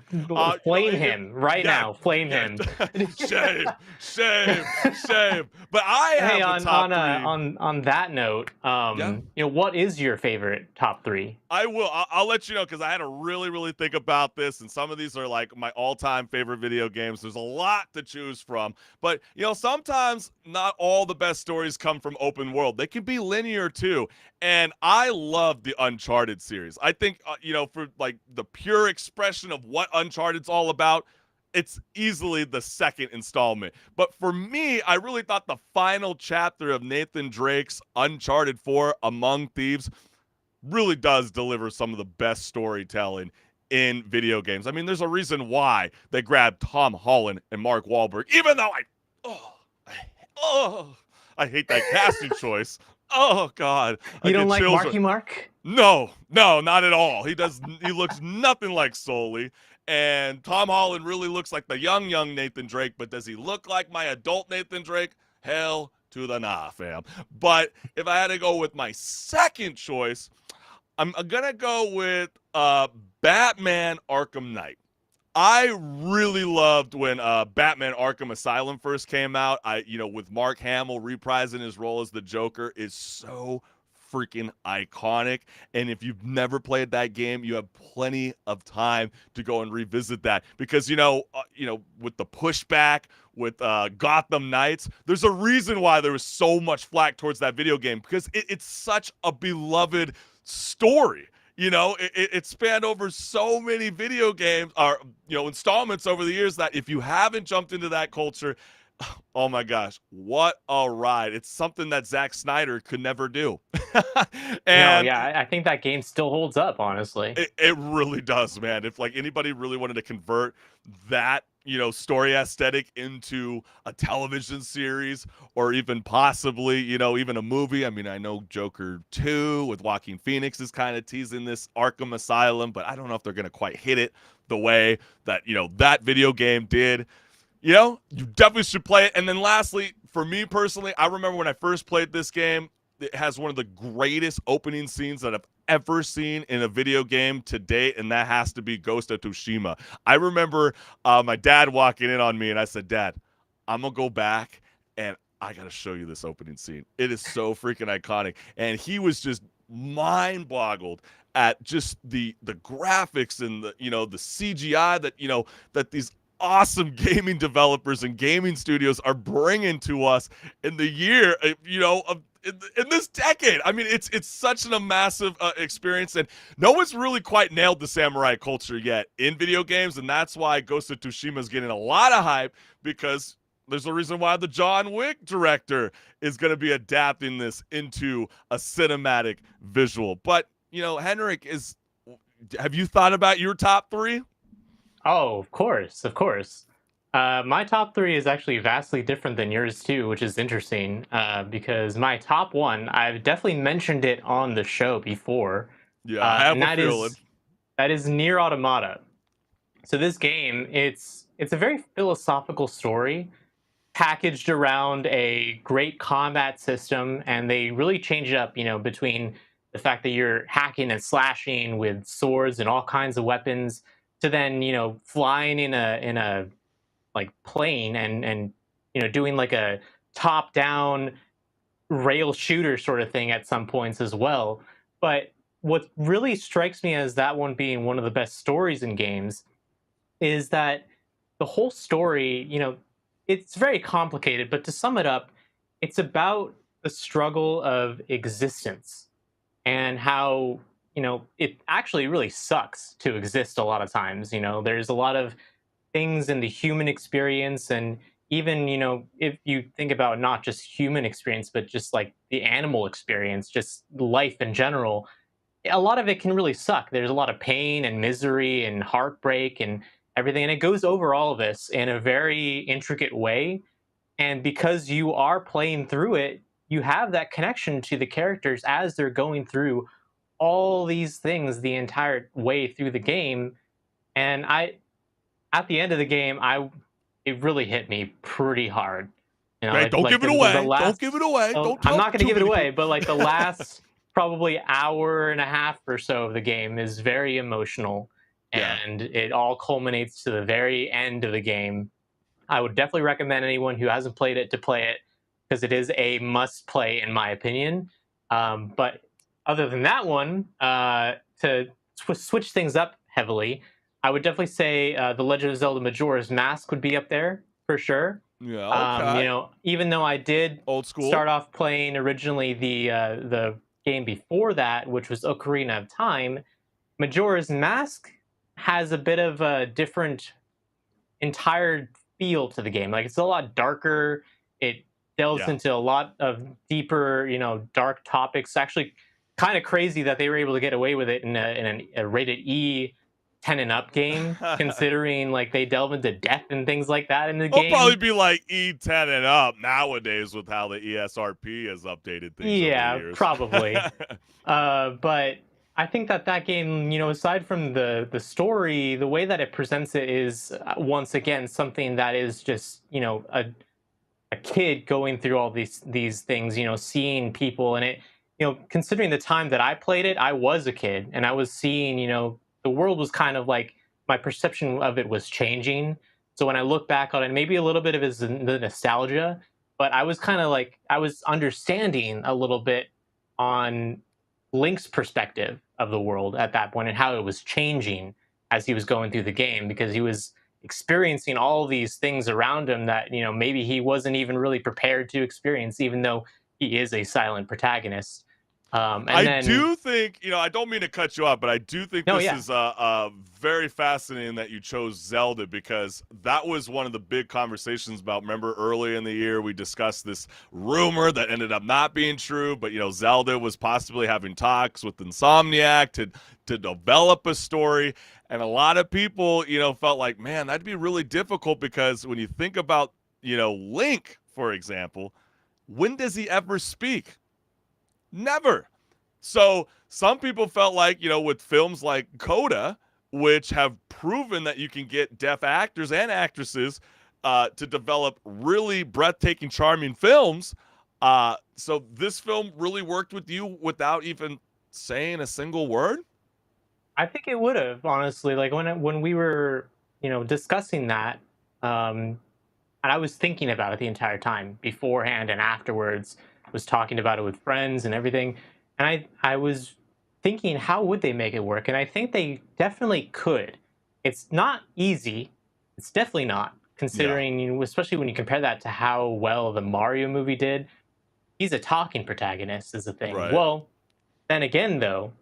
Speaker 2: Flame him right now. Flame him.
Speaker 1: Shame. But I have a top 3.
Speaker 2: On that note, what is your favorite top 3?
Speaker 1: I will. I'll let you know, because I had to really, really think about this, and some of these are like my all-time favorite video games. There's a lot to choose from, but sometimes not all the best stories come from open world. They can be linear too. And I love the Uncharted series. I think, for like the pure expression of what Uncharted's all about, it's easily the second installment. But for me, I really thought the final chapter of Nathan Drake's Uncharted 4 Among Thieves really does deliver some of the best storytelling in video games. I mean, there's a reason why they grabbed Tom Holland and Mark Wahlberg, even though I hate that casting choice. Oh God!
Speaker 2: You don't like Marky Mark?
Speaker 1: No, not at all. He looks nothing like Sully, and Tom Holland really looks like the young Nathan Drake. But does he look like my adult Nathan Drake? Hell to the nah, fam. But if I had to go with my second choice, I'm gonna go with Batman Arkham Knight. I really loved when Batman Arkham Asylum first came out. With Mark Hamill reprising his role as the Joker is so freaking iconic. And if you've never played that game, you have plenty of time to go and revisit that, because with the pushback with Gotham Knights, there's a reason why there was so much flack towards that video game, because it's such a beloved story. It spanned over so many video games, or installments over the years, that if you haven't jumped into that culture, Oh my gosh, what a ride. It's something that Zack Snyder could never do.
Speaker 2: No,
Speaker 1: And
Speaker 2: yeah, I think that game still holds up, honestly.
Speaker 1: it really does, man. If like anybody really wanted to convert that, story aesthetic into a television series or even possibly, even a movie. I mean, I know Joker 2 with Joaquin Phoenix is kind of teasing this Arkham Asylum, but I don't know if they're going to quite hit it the way that, that video game did. You definitely should play it. And then lastly, for me personally, I remember when I first played this game, it has one of the greatest opening scenes that I've ever seen in a video game to date, and that has to be Ghost of Tsushima. I remember my dad walking in on me, and I said, Dad, I'm going to go back, and I got to show you this opening scene. It is so freaking iconic. And he was just mind-boggled at just the graphics and the CGI that these awesome gaming developers and gaming studios are bringing to us in the year, in this decade. I mean, it's such a massive experience, and no one's really quite nailed the samurai culture yet in video games, and that's why Ghost of Tsushima is getting a lot of hype, because there's a reason why the John Wick director is going to be adapting this into a cinematic visual. But, HenricK, have you thought about your top 3?
Speaker 2: Oh, of course, of course. My top 3 is actually vastly different than yours too, which is interesting. Because my top 1, I've definitely mentioned it on the show before.
Speaker 1: Yeah, I have
Speaker 2: and
Speaker 1: a
Speaker 2: that
Speaker 1: feeling.
Speaker 2: that is Nier Automata. So this game, it's a very philosophical story packaged around a great combat system, and they really change it up, between the fact that you're hacking and slashing with swords and all kinds of weapons, to then flying in a like plane and doing like a top down rail shooter sort of thing at some points as well. But what really strikes me as that one being one of the best stories in games is that the whole story, it's very complicated, but to sum it up, it's about the struggle of existence and how, it actually really sucks to exist a lot of times. There's a lot of things in the human experience, and even, if you think about not just human experience, but just like the animal experience, just life in general, a lot of it can really suck. There's a lot of pain and misery and heartbreak and everything, and it goes over all of this in a very intricate way. And because you are playing through it, you have that connection to the characters as they're going through all these things the entire way through the game. And at the end of the game, it really hit me pretty hard.
Speaker 1: Hey, don't give it away. Don't give it away. Don't tell
Speaker 2: I'm not going to
Speaker 1: too
Speaker 2: give it
Speaker 1: many
Speaker 2: away,
Speaker 1: people.
Speaker 2: but like the last probably hour and a half or so of the game is very emotional,
Speaker 1: Yeah.
Speaker 2: and it all culminates to the very end of the game. I would definitely recommend anyone who hasn't played it to play it, because it is a must play in my opinion. But other than that one, to switch things up heavily, I would definitely say The Legend of Zelda Majora's Mask would be up there for sure.
Speaker 1: Yeah, okay.
Speaker 2: Even though I did
Speaker 1: Old school.
Speaker 2: start off playing originally the game before that, which was Ocarina of Time, Majora's Mask has a bit of a different entire feel to the game. Like, it's a lot darker. It delves into a lot of deeper, dark topics. Actually, kind of crazy that they were able to get away with it in a rated E 10 and up game, considering like they delve into death and things like that in the game.
Speaker 1: It'll probably be like E10 and up nowadays with how the ESRB has updated things over the years.
Speaker 2: Probably. But I think that game, aside from the story, the way that it presents it is once again something that is just, a kid going through all these things, seeing people, and it, considering the time that I played it, I was a kid and I was seeing, the world was kind of like, my perception of it was changing. So when I look back on it, maybe a little bit of it is the nostalgia, but I was kind of like, I was understanding a little bit on Link's perspective of the world at that point and how it was changing as he was going through the game, because he was experiencing all these things around him that, maybe he wasn't even really prepared to experience, even though he is a silent protagonist. And
Speaker 1: I
Speaker 2: then,
Speaker 1: do think, I don't mean to cut you off, but I do think
Speaker 2: No,
Speaker 1: this
Speaker 2: yeah.
Speaker 1: is very fascinating that you chose Zelda, because that was one of the big conversations about. Remember early in the year we discussed this rumor that ended up not being true, but Zelda was possibly having talks with Insomniac to develop a story, and a lot of people felt like, man, that'd be really difficult, because when you think about Link, for example, when does he ever speak? Never. So some people felt like, with films like Coda, which have proven that you can get deaf actors and actresses to develop really breathtaking, charming films. So this film really worked with you without even saying a single word?
Speaker 2: I think it would have, honestly. Like when we were, discussing that, and I was thinking about it the entire time, beforehand and afterwards. Was talking about it with friends and everything, and I was thinking, how would they make it work? And I think they definitely could. It's not easy. It's definitely not, considering, especially when you compare that to how well the Mario movie did. He's a talking protagonist, is the thing.
Speaker 1: Right.
Speaker 2: Well, then again, though,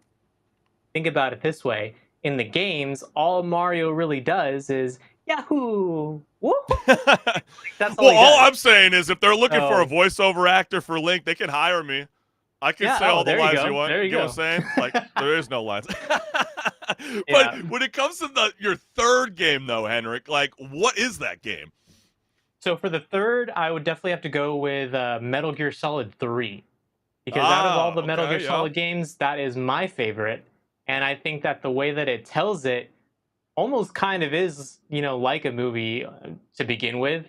Speaker 2: think about it this way: in the games, all Mario really does is Yahoo! Woo! That's all
Speaker 1: Well,
Speaker 2: he
Speaker 1: all
Speaker 2: does.
Speaker 1: I'm saying is, if they're looking for a
Speaker 2: So-
Speaker 1: voiceover actor for Link, they can hire me. I can
Speaker 2: Yeah,
Speaker 1: say all the
Speaker 2: there you
Speaker 1: lines
Speaker 2: go.
Speaker 1: you want.
Speaker 2: There you
Speaker 1: get what
Speaker 2: go.
Speaker 1: I'm saying? Like, there is no lines. But
Speaker 2: Yeah.
Speaker 1: when it comes to your third game, though, HenricK, like, what is that game?
Speaker 2: So for the third, I would definitely have to go with Metal Gear Solid 3. Because out of all the Metal Gear
Speaker 1: Okay, yeah.
Speaker 2: Solid games, that is my favorite. And I think that the way that it tells it almost kind of is, like a movie to begin with.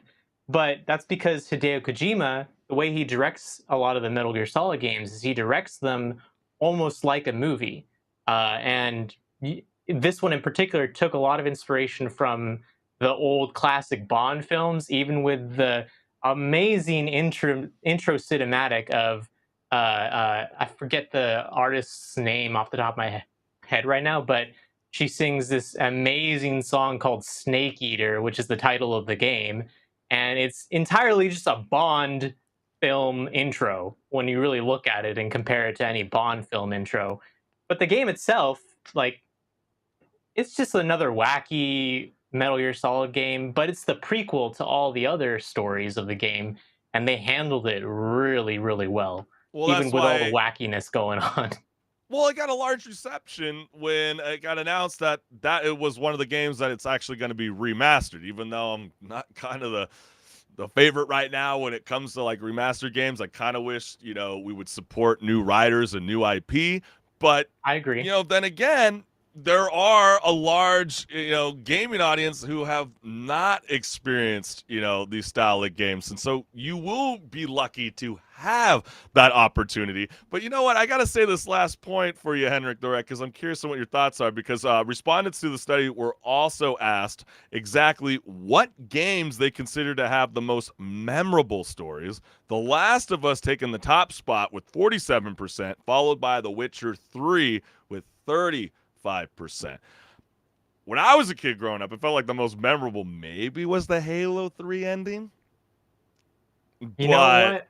Speaker 2: But that's because Hideo Kojima, the way he directs a lot of the Metal Gear Solid games is he directs them almost like a movie. This one in particular took a lot of inspiration from the old classic Bond films, even with the amazing intro cinematic of I forget the artist's name off the top of my head right now, but she sings this amazing song called Snake Eater, which is the title of the game. And it's entirely just a Bond film intro when you really look at it and compare it to any Bond film intro. But the game itself, like, it's just another wacky Metal Gear Solid game, but it's the prequel to all the other stories of the game, and they handled it really, really well,
Speaker 1: Well,
Speaker 2: even
Speaker 1: that's
Speaker 2: with all the
Speaker 1: why.
Speaker 2: wackiness going on.
Speaker 1: Well, it got a large reception when it got announced that it was one of the games that it's actually going to be remastered. Even though I'm not kind of the favorite right now when it comes to like remastered games, I kind of wish we would support new writers and new IP. But
Speaker 2: I agree.
Speaker 1: then again, there are a large gaming audience who have not experienced these style of games, and so you will be lucky to have that opportunity. But you know what, I gotta say this last point for you, HenricK, because I'm curious on what your thoughts are, because respondents to the study were also asked exactly what games they consider to have the most memorable stories. The Last of Us taking the top spot with 47%, followed by The Witcher 3 with 30%. 5%. When I was a kid growing up, it felt like the most memorable maybe was the Halo 3 ending.
Speaker 2: You know what?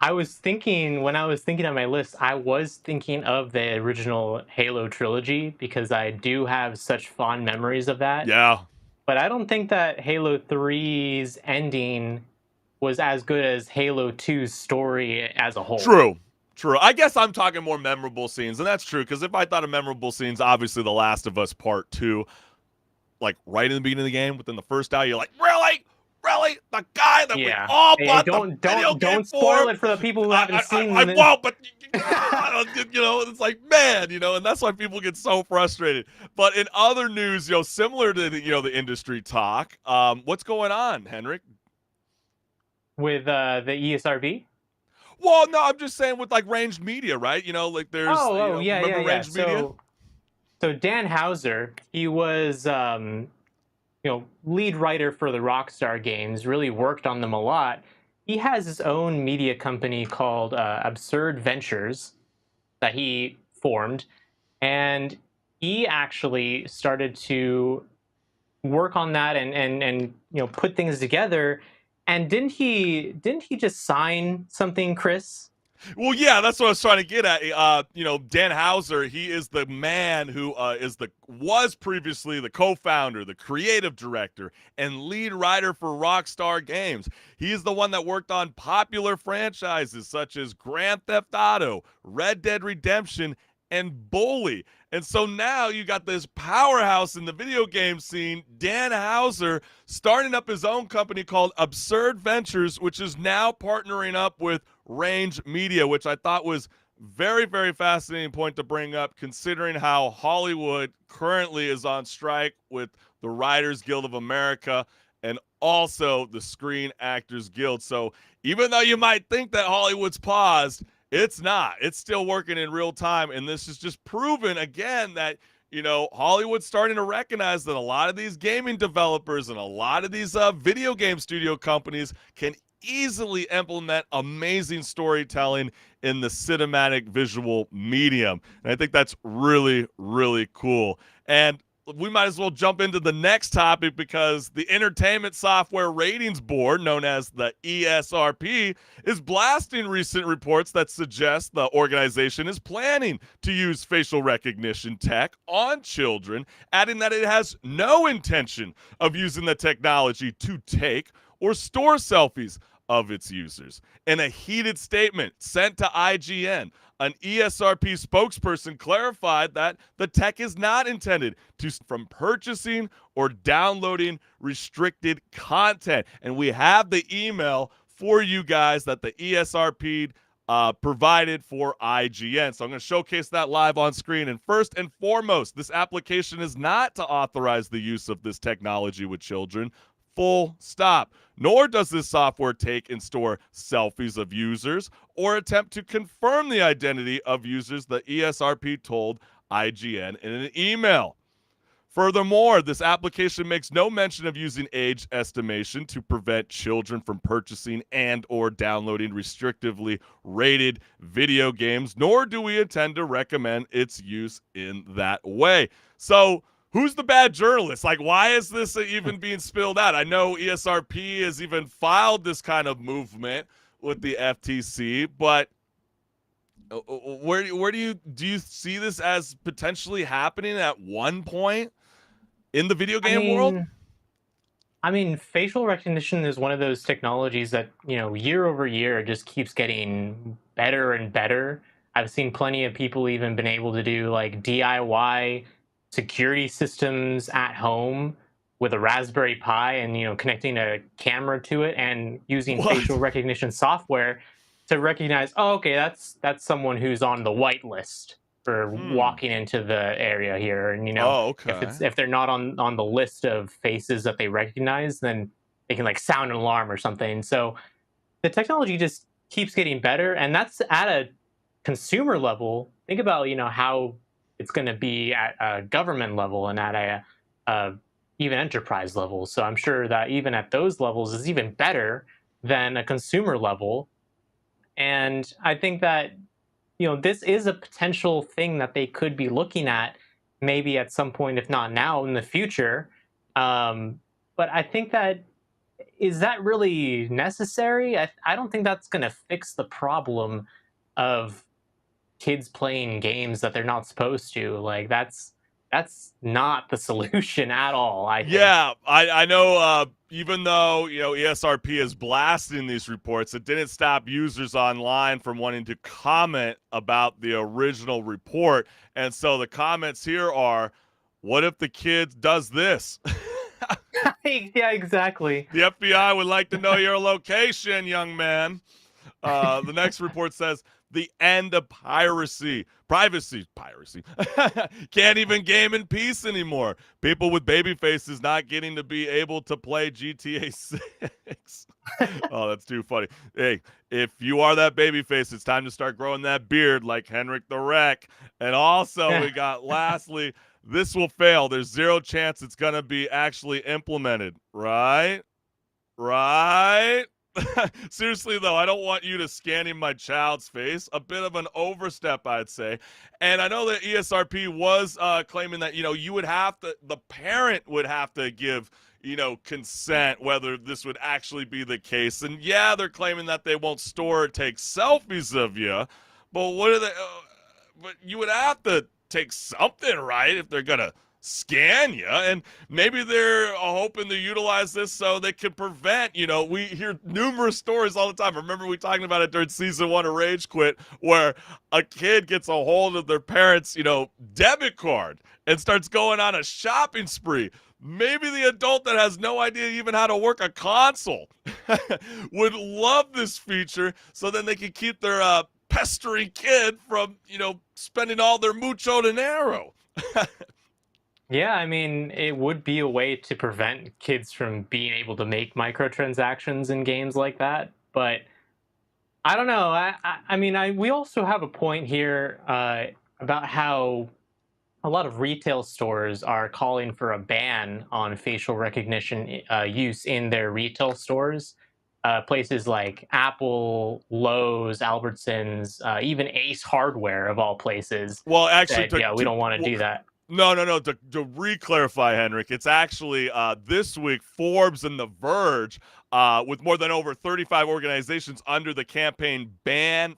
Speaker 2: I was thinking, when I was thinking on my list, I was thinking of the original Halo trilogy because I do have such fond memories of that.
Speaker 1: Yeah.
Speaker 2: But I don't think that Halo 3's ending was as good as Halo 2's story as a whole.
Speaker 1: True. I guess I'm talking more memorable scenes, and that's true, because if I thought of memorable scenes, obviously The Last of Us Part 2, like right in the beginning of the game, within the first hour, you're like, really? The guy that we all bought the video game
Speaker 2: don't
Speaker 1: for?
Speaker 2: Spoil it for the people who haven't seen
Speaker 1: I won't, but it's like, man, and that's why people get so frustrated. But in other news, similar to the industry talk, what's going on, HenricK?
Speaker 2: With the ESRB?
Speaker 1: Well, no, I'm just saying with like Ranged Media, right? Like there's remember Ranged Media?
Speaker 2: So Dan Houser, he was lead writer for the Rockstar games, really worked on them a lot. He has his own media company called Absurd Ventures that he formed, and he actually started to work on that and put things together. And didn't he just sign something, Chris?
Speaker 1: Well, yeah, that's what I was trying to get at. Dan Houser, he is the man who was previously the co-founder, the creative director, and lead writer for Rockstar Games. He is the one that worked on popular franchises such as Grand Theft Auto, Red Dead Redemption, and Bully. And so now you got this powerhouse in the video game scene, Dan Houser, starting up his own company called Absurd Ventures, which is now partnering up with Range Media, which I thought was very, very fascinating point to bring up, considering how Hollywood currently is on strike with the Writers Guild of America and also the Screen Actors Guild. So even though you might think that Hollywood's paused, it's not. It's still working in real time, and this is just proven again that Hollywood's starting to recognize that a lot of these gaming developers and a lot of these video game studio companies can easily implement amazing storytelling in the cinematic visual medium. And I think that's really, really cool. And we might as well jump into the next topic because the Entertainment Software Ratings Board, known as the ESRB, is blasting recent reports that suggest the organization is planning to use facial recognition tech on children, adding that it has no intention of using the technology to take or store selfies of its users. In a heated statement sent to IGN, an ESRB spokesperson clarified that the tech is not intended to from purchasing or downloading restricted content. And we have the email for you guys that the ESRB provided for IGN. So I'm going to showcase that live on screen. And first and foremost, this application is not to authorize the use of this technology with children. Full stop. Nor does this software take and store selfies of users or attempt to confirm the identity of users, the ESRB told IGN in an email. Furthermore, this application makes no mention of using age estimation to prevent children from purchasing and or downloading restrictively rated video games, nor do we intend to recommend its use in that way. So, who's the bad journalist? Like, why is this even being spilled out? I know ESRB has even filed this kind of movement with the FTC, but where do you see this as potentially happening at one point in the video game world?
Speaker 2: I mean, facial recognition is one of those technologies that, year over year just keeps getting better and better. I've seen plenty of people even been able to do like DIY security systems at home with a Raspberry Pi and connecting a camera to it and using facial recognition software to recognize, oh, okay, that's someone who's on the white list for walking into the area here. And if they're not on the list of faces that they recognize, then they can like sound an alarm or something. So the technology just keeps getting better, and that's at a consumer level. Think about how it's going to be at a government level and at a even enterprise level. So I'm sure that even at those levels is even better than a consumer level. And I think that, this is a potential thing that they could be looking at maybe at some point, if not now, in the future. But I think that, is that really necessary? I don't think that's going to fix the problem of kids playing games that they're not supposed to. Like, that's not the solution at all, I think.
Speaker 1: Yeah, I know even though ESRB is blasting these reports, it didn't stop users online from wanting to comment about the original report. And so the comments here are, what if the kid does this?
Speaker 2: Yeah, exactly.
Speaker 1: The FBI would like to know your location, young man. The next report says, the end of piracy. Piracy. Can't even game in peace anymore. People with baby faces not getting to be able to play GTA 6. Oh, that's too funny. Hey, if you are that baby face, it's time to start growing that beard like HenricK. And also, we got, lastly, this will fail. There's zero chance it's going to be actually implemented. Right? Seriously, though, I don't want you to scanning my child's face. A bit of an overstep, I'd say. And I know that ESRB was claiming that, you would have to, the parent would have to give, consent, whether this would actually be the case. And yeah, they're claiming that they won't store or take selfies of you, but what are they? But you would have to take something, right, if they're gonna scan you. And maybe they're hoping to utilize this so they can prevent, we hear numerous stories all the time. Remember we talking about it during season 1 of Rage Quit, where a kid gets a hold of their parents, debit card and starts going on a shopping spree. Maybe the adult that has no idea even how to work a console would love this feature, so then they can keep their pestering kid from, spending all their mucho dinero.
Speaker 2: Yeah, I mean, it would be a way to prevent kids from being able to make microtransactions in games like that. But I don't know. We also have a point here about how a lot of retail stores are calling for a ban on facial recognition use in their retail stores. Places like Apple, Lowe's, Albertsons, even Ace Hardware, of all places.
Speaker 1: Well, actually,
Speaker 2: said, we don't want to do that.
Speaker 1: No. To re-clarify, Henrik, it's actually this week Forbes and The Verge, with more than over 35 organizations under the campaign ban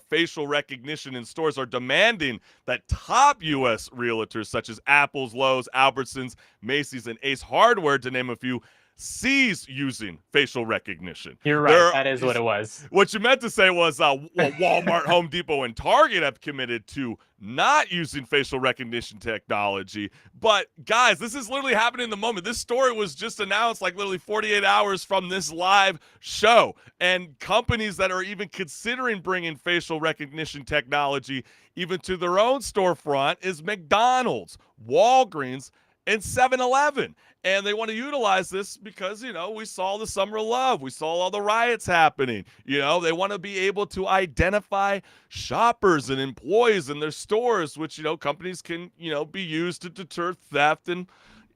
Speaker 1: facial recognition in stores, are demanding that top U.S. realtors such as Apple's, Lowe's, Albertsons, Macy's, and Ace Hardware, to name a few, cease using facial recognition.
Speaker 2: You're right. That is what it was.
Speaker 1: What you meant to say was Walmart, Home Depot, and Target have committed to not using facial recognition technology. But guys, this is literally happening in the moment. This story was just announced like literally 48 hours from this live show. And companies that are even considering bringing facial recognition technology even to their own storefront is McDonald's, Walgreens, and 7-Eleven. And they want to utilize this because, we saw the summer of love. We saw all the riots happening. They want to be able to identify shoppers and employees in their stores, which, companies can, be used to deter theft and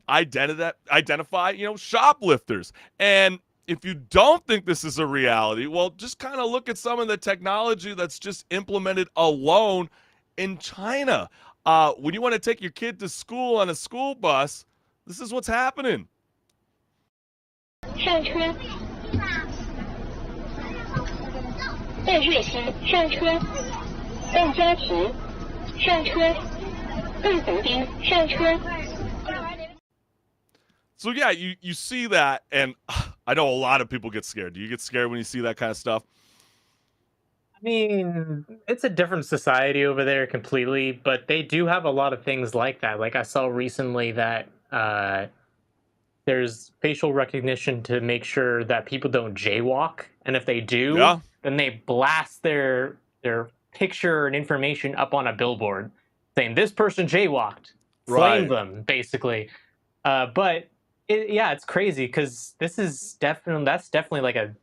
Speaker 1: identify, shoplifters. And if you don't think this is a reality, well, just kind of look at some of the technology that's just implemented alone in China. When you want to take your kid to school on a school bus, this is what's happening.
Speaker 13: 上车，在月星上车，到家庭上车，到横滨上车。
Speaker 1: So yeah, you see that, and I know a lot of people get scared. Do you get scared when you see that kind of stuff?
Speaker 2: I mean, it's a different society over there completely, but they do have a lot of things like that. Like I saw recently that there's facial recognition to make sure that people don't jaywalk, and if they do, then they blast their picture and information up on a billboard saying this person jaywalked, flame them basically. But it's crazy because that's definitely like a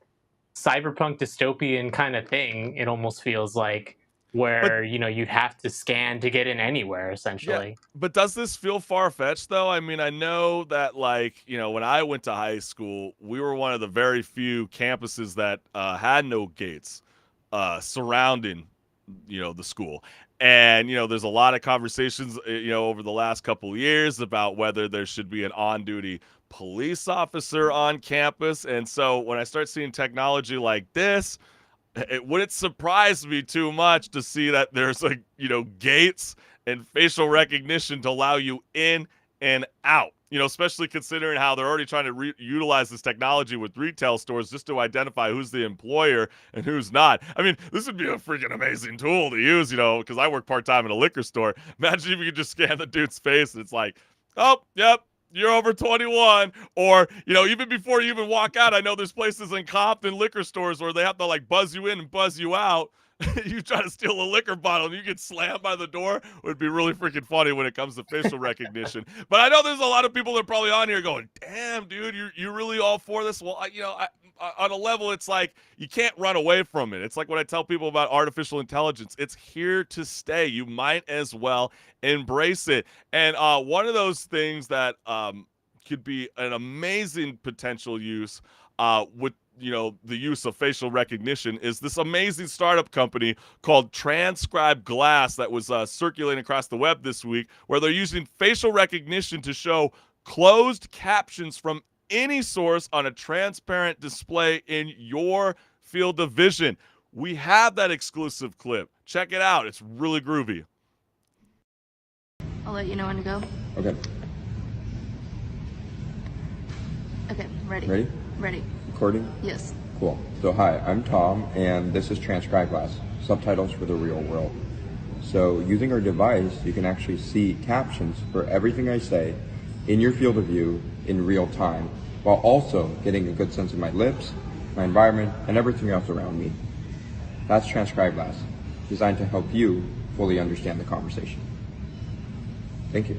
Speaker 2: cyberpunk dystopian kind of thing. It almost feels like, where you'd have to scan to get in anywhere essentially.
Speaker 1: Yeah, but does this feel far-fetched though? I mean, I know that when I went to high school, we were one of the very few campuses that had no gates surrounding the school. And there's a lot of conversations over the last couple of years about whether there should be an on-duty police officer on campus. And so when I start seeing technology like this, it wouldn't surprise me too much to see that there's gates and facial recognition to allow you in and out, especially considering how they're already trying to utilize this technology with retail stores just to identify who's the employer and who's not. I mean, this would be a freaking amazing tool to use, because I work part-time in a liquor store. Imagine if you could just scan the dude's face and it's like, oh, yep, you're over 21. Or, even before you even walk out, I know there's places in Compton liquor stores where they have to buzz you in and buzz you out. You try to steal a liquor bottle and you get slammed by the door. It would be really freaking funny when it comes to facial recognition. But I know there's a lot of people that are probably on here going, damn, dude, you're really all for this? Well, on a level, it's like you can't run away from it. It's like when I tell people about artificial intelligence. It's here to stay. You might as well embrace it. And one of those things that could be an amazing potential use with the use of facial recognition is this amazing startup company called Transcribe Glass that was circulating across the web this week, where they're using facial recognition to show closed captions from any source on a transparent display in your field of vision. We have that exclusive clip. Check it out. It's really groovy.
Speaker 4: I'll let you know when to go.
Speaker 14: Okay.
Speaker 4: Okay, ready.
Speaker 14: Ready?
Speaker 4: Ready.
Speaker 14: Recording?
Speaker 4: Yes.
Speaker 14: Cool. So hi, I'm Tom, and this is Transcribe Glass, subtitles for the real world. So using our device, you can actually see captions for everything I say in your field of view in real time, while also getting a good sense of my lips, my environment, and everything else around me. That's Transcribe Glass, designed to help you fully understand the conversation. Thank you.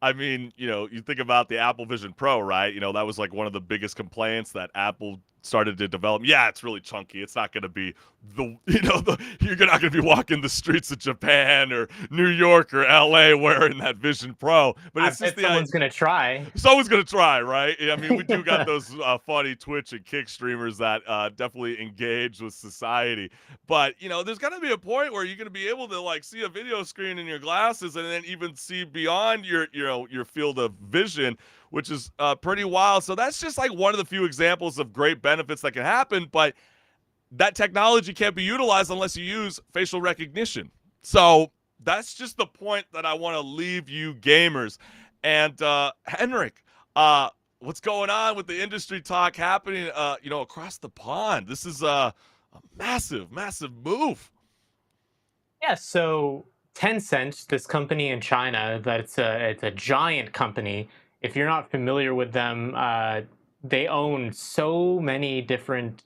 Speaker 1: I mean, you think about the Apple Vision Pro, right? That was like one of the biggest complaints that Apple started to develop. Yeah, it's really chunky. It's not going to be you're not going to be walking the streets of Japan or New York or LA wearing that Vision Pro. But it's just
Speaker 2: someone's going to try.
Speaker 1: Someone's going to try, right? I mean, we do got those funny Twitch and Kick streamers that definitely engage with society. But, there's going to be a point where you're going to be able to like see a video screen in your glasses and then even see beyond your field of vision, which is pretty wild. So that's just like one of the few examples of great benefits that can happen, but that technology can't be utilized unless you use facial recognition. So that's just the point that I want to leave you gamers. And HenricK, what's going on with the industry talk happening across the pond? This is a massive, massive move.
Speaker 2: Yeah, so Tencent, this company in China, it's a giant company. If you're not familiar with them, they own so many different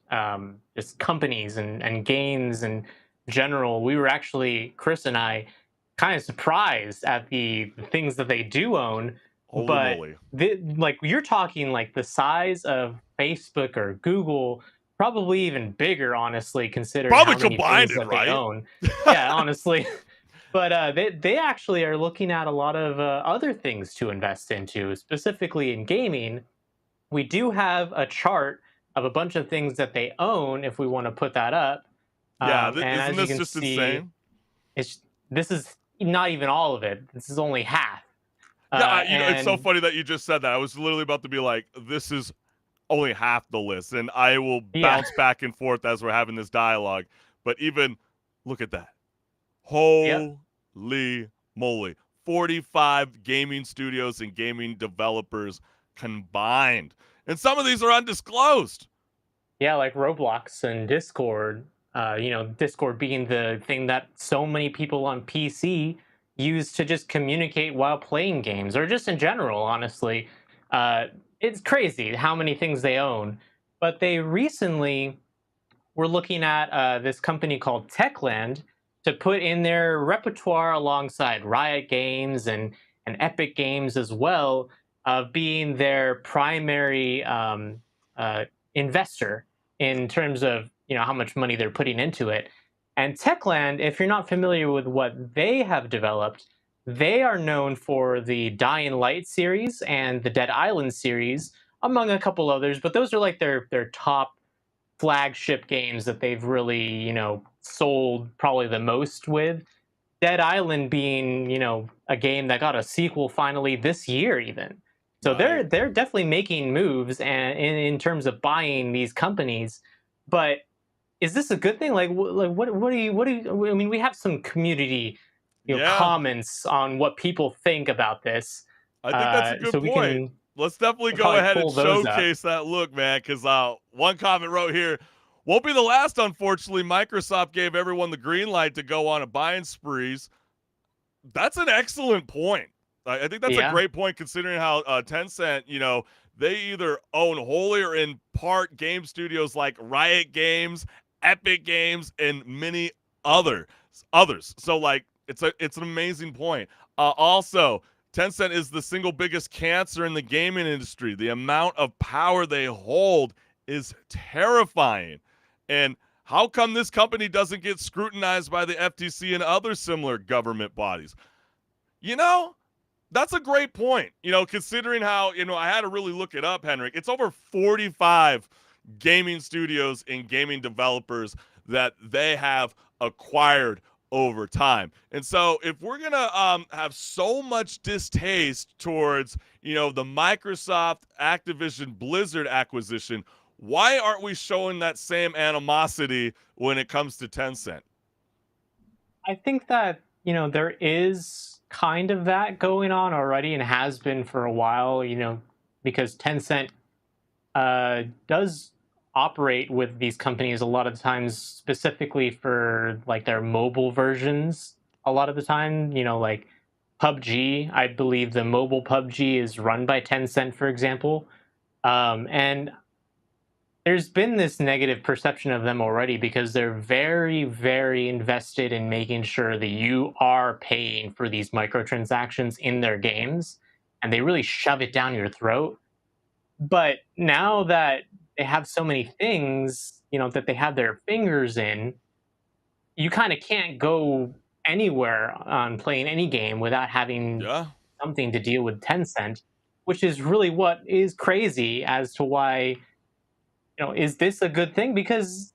Speaker 2: just companies and games in general. We were actually, Chris and I, kind of surprised at the things that they do own.
Speaker 1: Holy
Speaker 2: but
Speaker 1: moly.
Speaker 2: You're talking like the size of Facebook or Google, probably even bigger, honestly, considering
Speaker 1: probably
Speaker 2: how many
Speaker 1: combined
Speaker 2: things that
Speaker 1: right?
Speaker 2: they own. Yeah, honestly. But they actually are looking at a lot of other things to invest into, specifically in gaming. We do have a chart of a bunch of things that they own if we want to put that up.
Speaker 1: Yeah,
Speaker 2: and
Speaker 1: isn't
Speaker 2: as
Speaker 1: this
Speaker 2: you can
Speaker 1: just
Speaker 2: see,
Speaker 1: insane?
Speaker 2: This is not even all of it. This is only half.
Speaker 1: Yeah, it's so funny that you just said that. I was literally about to be like, this is only half the list, and I will bounce back and forth as we're having this dialogue. But even look at that. Holy moly. 45 gaming studios and gaming developers combined. And some of these are undisclosed.
Speaker 2: Yeah, like Roblox and Discord. Discord being the thing that so many people on PC use to just communicate while playing games, or just in general, honestly. It's crazy how many things they own. But they recently were looking at this company called Techland to put in their repertoire alongside Riot Games and Epic Games as well, of being their primary investor in terms of how much money they're putting into it. And Techland, if you're not familiar with what they have developed, they are known for the Dying Light series and the Dead Island series, among a couple others. But those are like their top flagship games that they've really sold probably the most with. Dead Island being a game that got a sequel finally this year even. So they're definitely making moves and in terms of buying these companies. But is this a good thing? Like what do you I mean, we have some community comments on what people think about this.
Speaker 1: I think that's a good point. Let's definitely go ahead and showcase that look, man, because one comment wrote here, won't be the last, unfortunately. Microsoft gave everyone the green light to go on a buying sprees. That's an excellent point. I think that's a great point, considering how Tencent, they either own wholly or in part game studios like Riot Games, Epic Games, and many others. So, like, it's an amazing point. Also, Tencent is the single biggest cancer in the gaming industry. The amount of power they hold is terrifying. And how come this company doesn't get scrutinized by the FTC and other similar government bodies? That's a great point. Considering how, I had to really look it up, HenricK. It's over 45 gaming studios and gaming developers that they have acquired over time. And so if we're going to have so much distaste towards, the Microsoft Activision Blizzard acquisition, why aren't we showing that same animosity when it comes to Tencent?
Speaker 2: I think that, there is kind of that going on already and has been for a while, because Tencent does operate with these companies a lot of the times, specifically for like their mobile versions. A lot of the time, like PUBG, I believe the mobile PUBG is run by Tencent, for example. And there's been this negative perception of them already because they're very, very invested in making sure that you are paying for these microtransactions in their games, and they really shove it down your throat. But now that they have so many things, that they have their fingers in, you kind of can't go anywhere on playing any game without having something to deal with Tencent, which is really what is crazy as to why, is this a good thing? Because,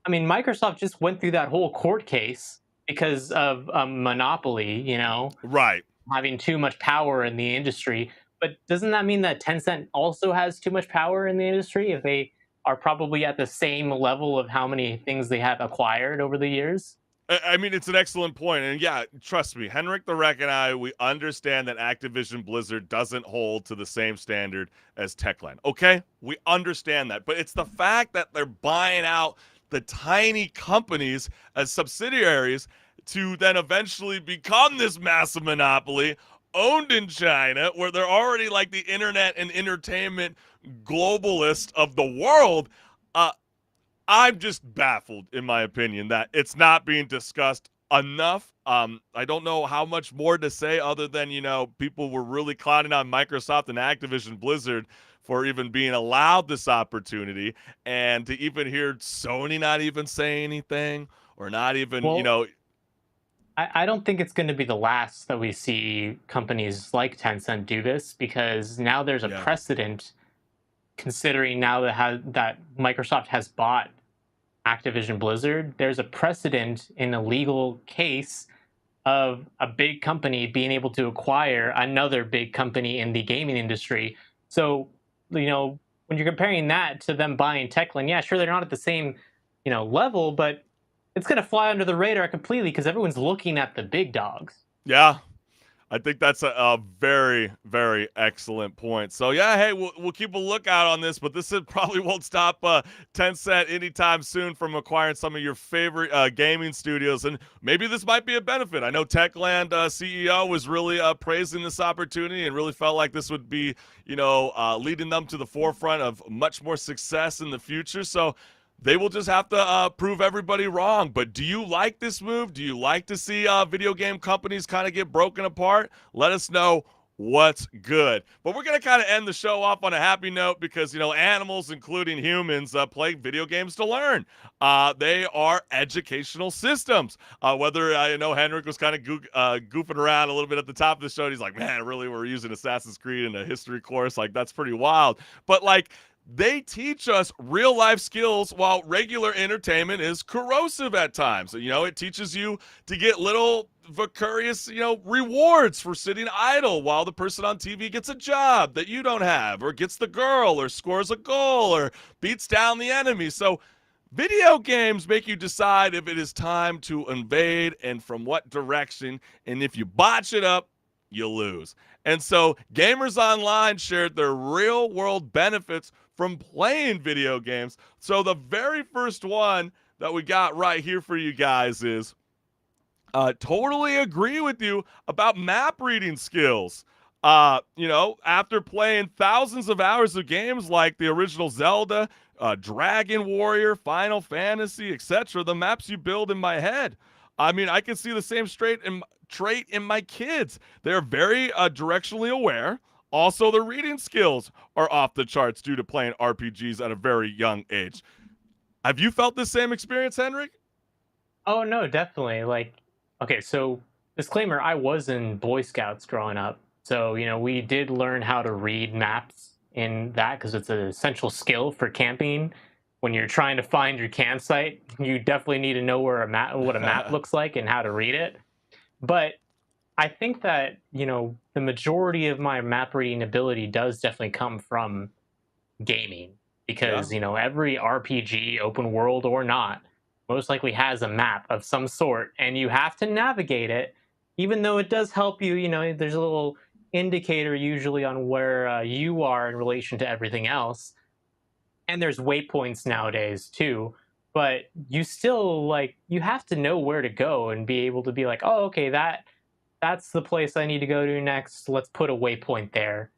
Speaker 2: I mean, Microsoft just went through that whole court case because of a monopoly,
Speaker 1: Right.
Speaker 2: having too much power in the industry. But doesn't that mean that Tencent also has too much power in the industry if they are probably at the same level of how many things they have acquired over the years?
Speaker 1: I mean, it's an excellent point. And yeah, trust me, HenricK the Wreck and I, we understand that Activision Blizzard doesn't hold to the same standard as Techland. Okay? We understand that. But it's the fact that they're buying out the tiny companies as subsidiaries to then eventually become this massive monopoly owned in China, where they're already like the internet and entertainment globalist of the world. I'm just baffled, in my opinion, that it's not being discussed enough. I don't know how much more to say other than, people were really clowning on Microsoft and Activision Blizzard for even being allowed this opportunity. And to even hear Sony not even say anything or not even,
Speaker 2: I don't think it's going to be the last that we see companies like Tencent do this, because now there's a precedent, considering now that Microsoft has bought Activision Blizzard. There's a precedent in a legal case of a big company being able to acquire another big company in the gaming industry. So, when you're comparing that to them buying Techland, yeah, sure, they're not at the same, level, but it's going to fly under the radar completely because everyone's looking at the big dogs.
Speaker 1: Yeah. I think that's a very, very excellent point. So, yeah, hey, we'll keep a lookout on this, but this probably won't stop Tencent anytime soon from acquiring some of your favorite gaming studios, and maybe this might be a benefit. I know Techland CEO was really praising this opportunity and really felt like this would be, leading them to the forefront of much more success in the future. So, they will just have to prove everybody wrong. But do you like this move? Do you like to see video game companies kind of get broken apart? Let us know what's good. But we're going to kind of end the show off on a happy note because, animals, including humans, play video games to learn. They are educational systems. Whether, I know HenricK was kind of goofing around a little bit at the top of the show. And he's like, man, really, we're using Assassin's Creed in a history course? Like, that's pretty wild. But, they teach us real life skills while regular entertainment is corrosive at times. It teaches you to get little vicarious, rewards for sitting idle while the person on TV gets a job that you don't have, or gets the girl, or scores a goal, or beats down the enemy. So video games make you decide if it is time to invade and from what direction. And if you botch it up, you lose. And so Gamers Online shared their real world benefits from playing video games. So the very first one that we got right here for you guys is totally agree with you about map reading skills. After playing thousands of hours of games like the original Zelda, Dragon Warrior, Final Fantasy, etc., the maps you build in my head. I mean, I can see the same trait in my kids. They're very directionally aware. Also, their reading skills are off the charts due to playing RPGs at a very young age. Have you felt the same experience, HenricK?
Speaker 2: Oh, no, definitely. Okay, so disclaimer, I was in Boy Scouts growing up. So, we did learn how to read maps in that because it's an essential skill for camping. when you're trying to find your campsite, you definitely need to know where what a map looks like and how to read it. But I think that, the majority of my map reading ability does definitely come from gaming because, every RPG, open world or not, most likely has a map of some sort and you have to navigate it, even though it does help you. There's a little indicator usually on where you are in relation to everything else. And there's waypoints nowadays too. But you still you have to know where to go and be able to be like, oh, okay, that's the place I need to go to next. Let's put a waypoint there.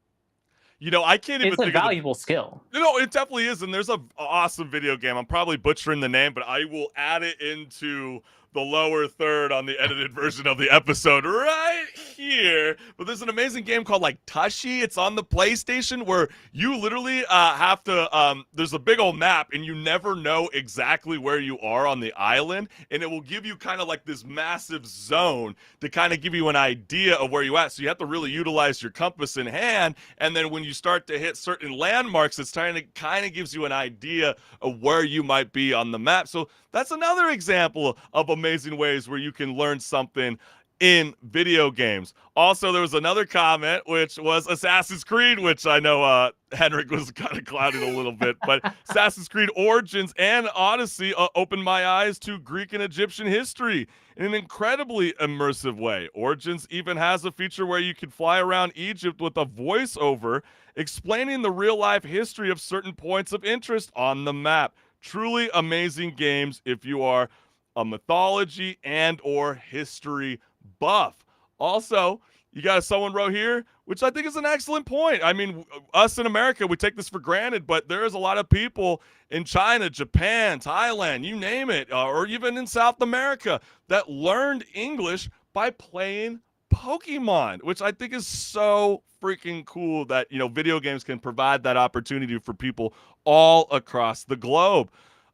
Speaker 1: I can't even
Speaker 2: It's a
Speaker 1: think
Speaker 2: valuable skill.
Speaker 1: It definitely is, and there's an awesome video game. I'm probably butchering the name, but I will add it into the lower third on the edited version of the episode right here. But there's an amazing game called Tushy. It's on the PlayStation where you literally have to. There's a big old map, and you never know exactly where you are on the island, and it will give you kind of this massive zone to kind of give you an idea of where you're at. So you have to really utilize your compass in hand, and then when you start to hit certain landmarks, it's kind of gives you an idea of where you might be on the map. So that's another example of amazing ways where you can learn something in video games. Also, there was another comment, which was Assassin's Creed, which I know HenricK was kind of clouding a little bit, but Assassin's Creed Origins and Odyssey opened my eyes to Greek and Egyptian history in an incredibly immersive way. Origins even has a feature where you can fly around Egypt with a voiceover explaining the real-life history of certain points of interest on the map. Truly amazing games if you are a mythology and or history buff. Also, you got someone wrote here, which I think is an excellent point. I mean, us in America, we take this for granted, but there is a lot of people in China, Japan, Thailand, you name it, or even in South America that learned English by playing Pokemon, which I think is so freaking cool that, video games can provide that opportunity for people all across the globe.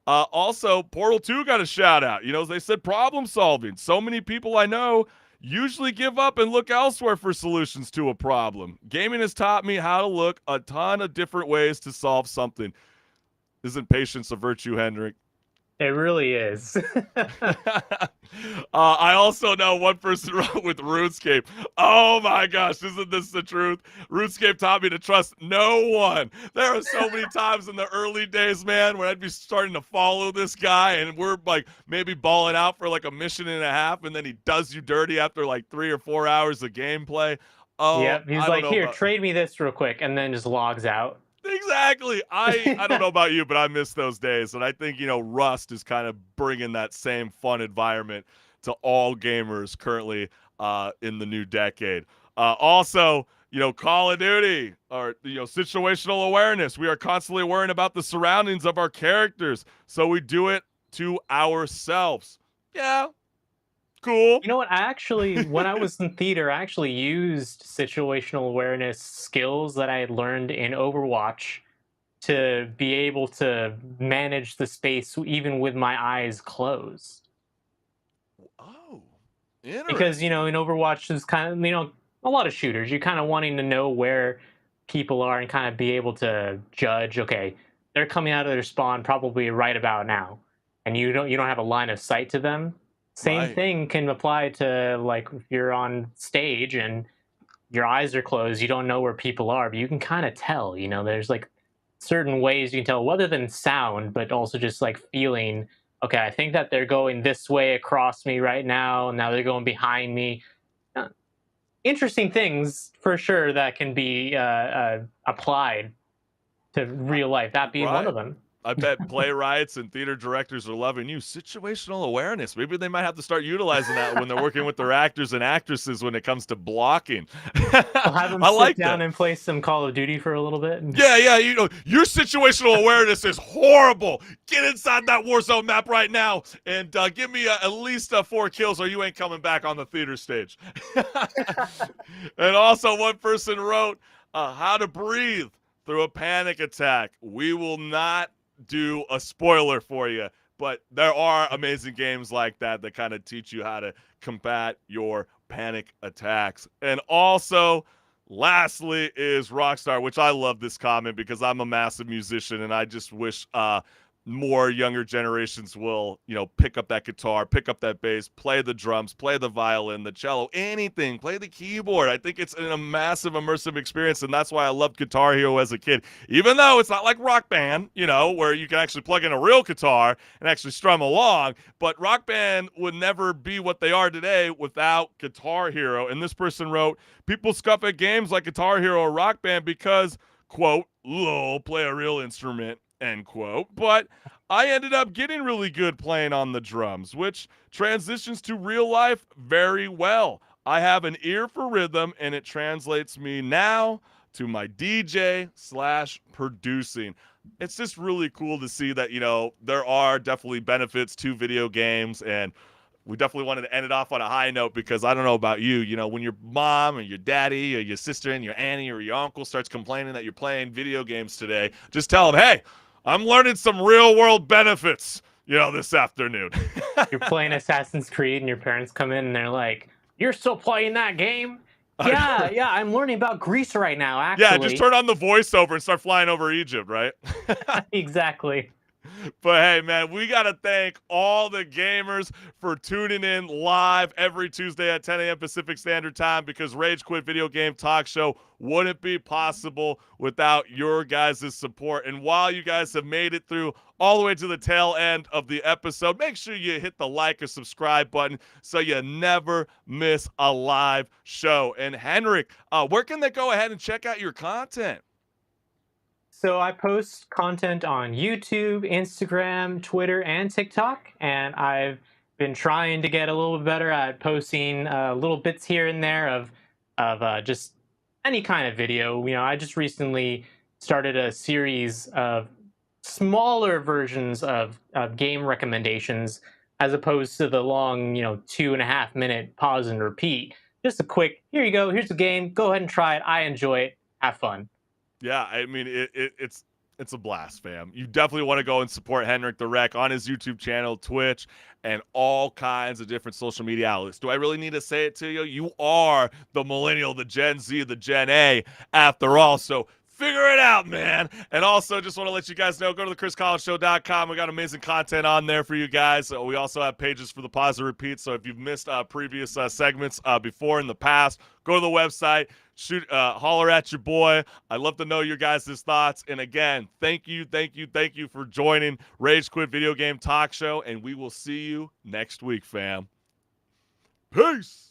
Speaker 1: Also, Portal 2 got a shout out. They said problem solving. So many people I know usually give up and look elsewhere for solutions to a problem. Gaming has taught me how to look a ton of different ways to solve something. Isn't patience a virtue, HenricK?
Speaker 2: It really is.
Speaker 1: I also know one person wrote with RuneScape. Oh my gosh, isn't this the truth? RuneScape taught me to trust no one. There are so many times in the early days, man, where I'd be starting to follow this guy and we're maybe balling out for a mission and a half, and then he does you dirty after 3 or 4 hours of gameplay. Oh,
Speaker 2: yep. He's here, trade me this real quick, and then just logs out.
Speaker 1: Exactly. I don't know about you, but I miss those days. And I think, Rust is kind of bringing that same fun environment to all gamers currently in the new decade. Also, Call of Duty or, situational awareness. We are constantly worrying about the surroundings of our characters. So we do it to ourselves. Yeah. Cool.
Speaker 2: You know what? When I was in theater, I actually used situational awareness skills that I had learned in Overwatch to be able to manage the space even with my eyes closed.
Speaker 1: Oh, interesting.
Speaker 2: Because, in Overwatch, there's kind of, a lot of shooters, you're kind of wanting to know where people are and kind of be able to judge, okay, they're coming out of their spawn probably right about now. And you don't have a line of sight to them. Same thing can apply to if you're on stage and your eyes are closed, you don't know where people are, but you can kind of tell, there's certain ways you can tell, other than sound, but also just feeling, okay, I think that they're going this way across me right now. Now they're going behind me. Interesting things for sure that can be applied to real life, that being one of them.
Speaker 1: I bet playwrights and theater directors are loving you. Situational awareness. Maybe they might have to start utilizing that when they're working with their actors and actresses when it comes to blocking.
Speaker 2: I'll have them sit down and play some Call of Duty for a little bit.
Speaker 1: Yeah. Your situational awareness is horrible. Get inside that Warzone map right now and give me at least 4 kills or you ain't coming back on the theater stage. And also one person wrote how to breathe through a panic attack. We will not do a spoiler for you, but there are amazing games like that kind of teach you how to combat your panic attacks. And also, lastly, is Rockstar, which I love this comment because I'm a massive musician and I just wish more younger generations will, pick up that guitar, pick up that bass, play the drums, play the violin, the cello, anything, play the keyboard. I think it's a massive immersive experience, and that's why I loved Guitar Hero as a kid, even though it's not like Rock Band, where you can actually plug in a real guitar and actually strum along. But Rock Band would never be what they are today without Guitar Hero. And this person wrote, people scuff at games like Guitar Hero or Rock Band because, quote, lol, play a real instrument, end quote. But I ended up getting really good playing on the drums, which transitions to real life very well. I have an ear for rhythm, and it translates me now to my DJ/producing. It's just really cool to see that, there are definitely benefits to video games, and we definitely wanted to end it off on a high note because I don't know about you, when your mom or your daddy or your sister and your auntie or your uncle starts complaining that you're playing video games today, just tell them, hey, I'm learning some real world benefits, this afternoon.
Speaker 2: You're playing Assassin's Creed and your parents come in and they're like, you're still playing that game? Yeah, I'm learning about Greece right now, actually.
Speaker 1: Yeah, just turn on the voiceover and start flying over Egypt, right?
Speaker 2: Exactly.
Speaker 1: But hey, man, we got to thank all the gamers for tuning in live every Tuesday at 10 a.m. Pacific Standard Time, because Rage Quit Video Game Talk Show wouldn't be possible without your guys' support. And while you guys have made it through all the way to the tail end of the episode, make sure you hit the like or subscribe button so you never miss a live show. And HenricK, where can they go ahead and check out your content?
Speaker 2: So I post content on YouTube, Instagram, Twitter, and TikTok, and I've been trying to get a little bit better at posting little bits here and there of just any kind of video. I just recently started a series of smaller versions of game recommendations, as opposed to the long, 2.5 minute pause and repeat. Just a quick, here you go, here's the game, go ahead and try it. I enjoy it. Have fun.
Speaker 1: Yeah, I mean, it's a blast, fam. You definitely want to go and support HenricK the Wreck on his YouTube channel, Twitch, and all kinds of different social media outlets. Do I really need to say it to you? You are the millennial, the Gen Z, the Gen A, after all. So figure it out, man. And also, just want to let you guys know, go to thechriscollinsshow.com. We got amazing content on there for you guys. We also have pages for the pause and repeat. So if you've missed previous segments before in the past, go to the website. Holler at your boy. I'd love to know your guys' thoughts. And again, thank you for joining Rage Quit Video Game Talk Show. And we will see you next week, fam. Peace.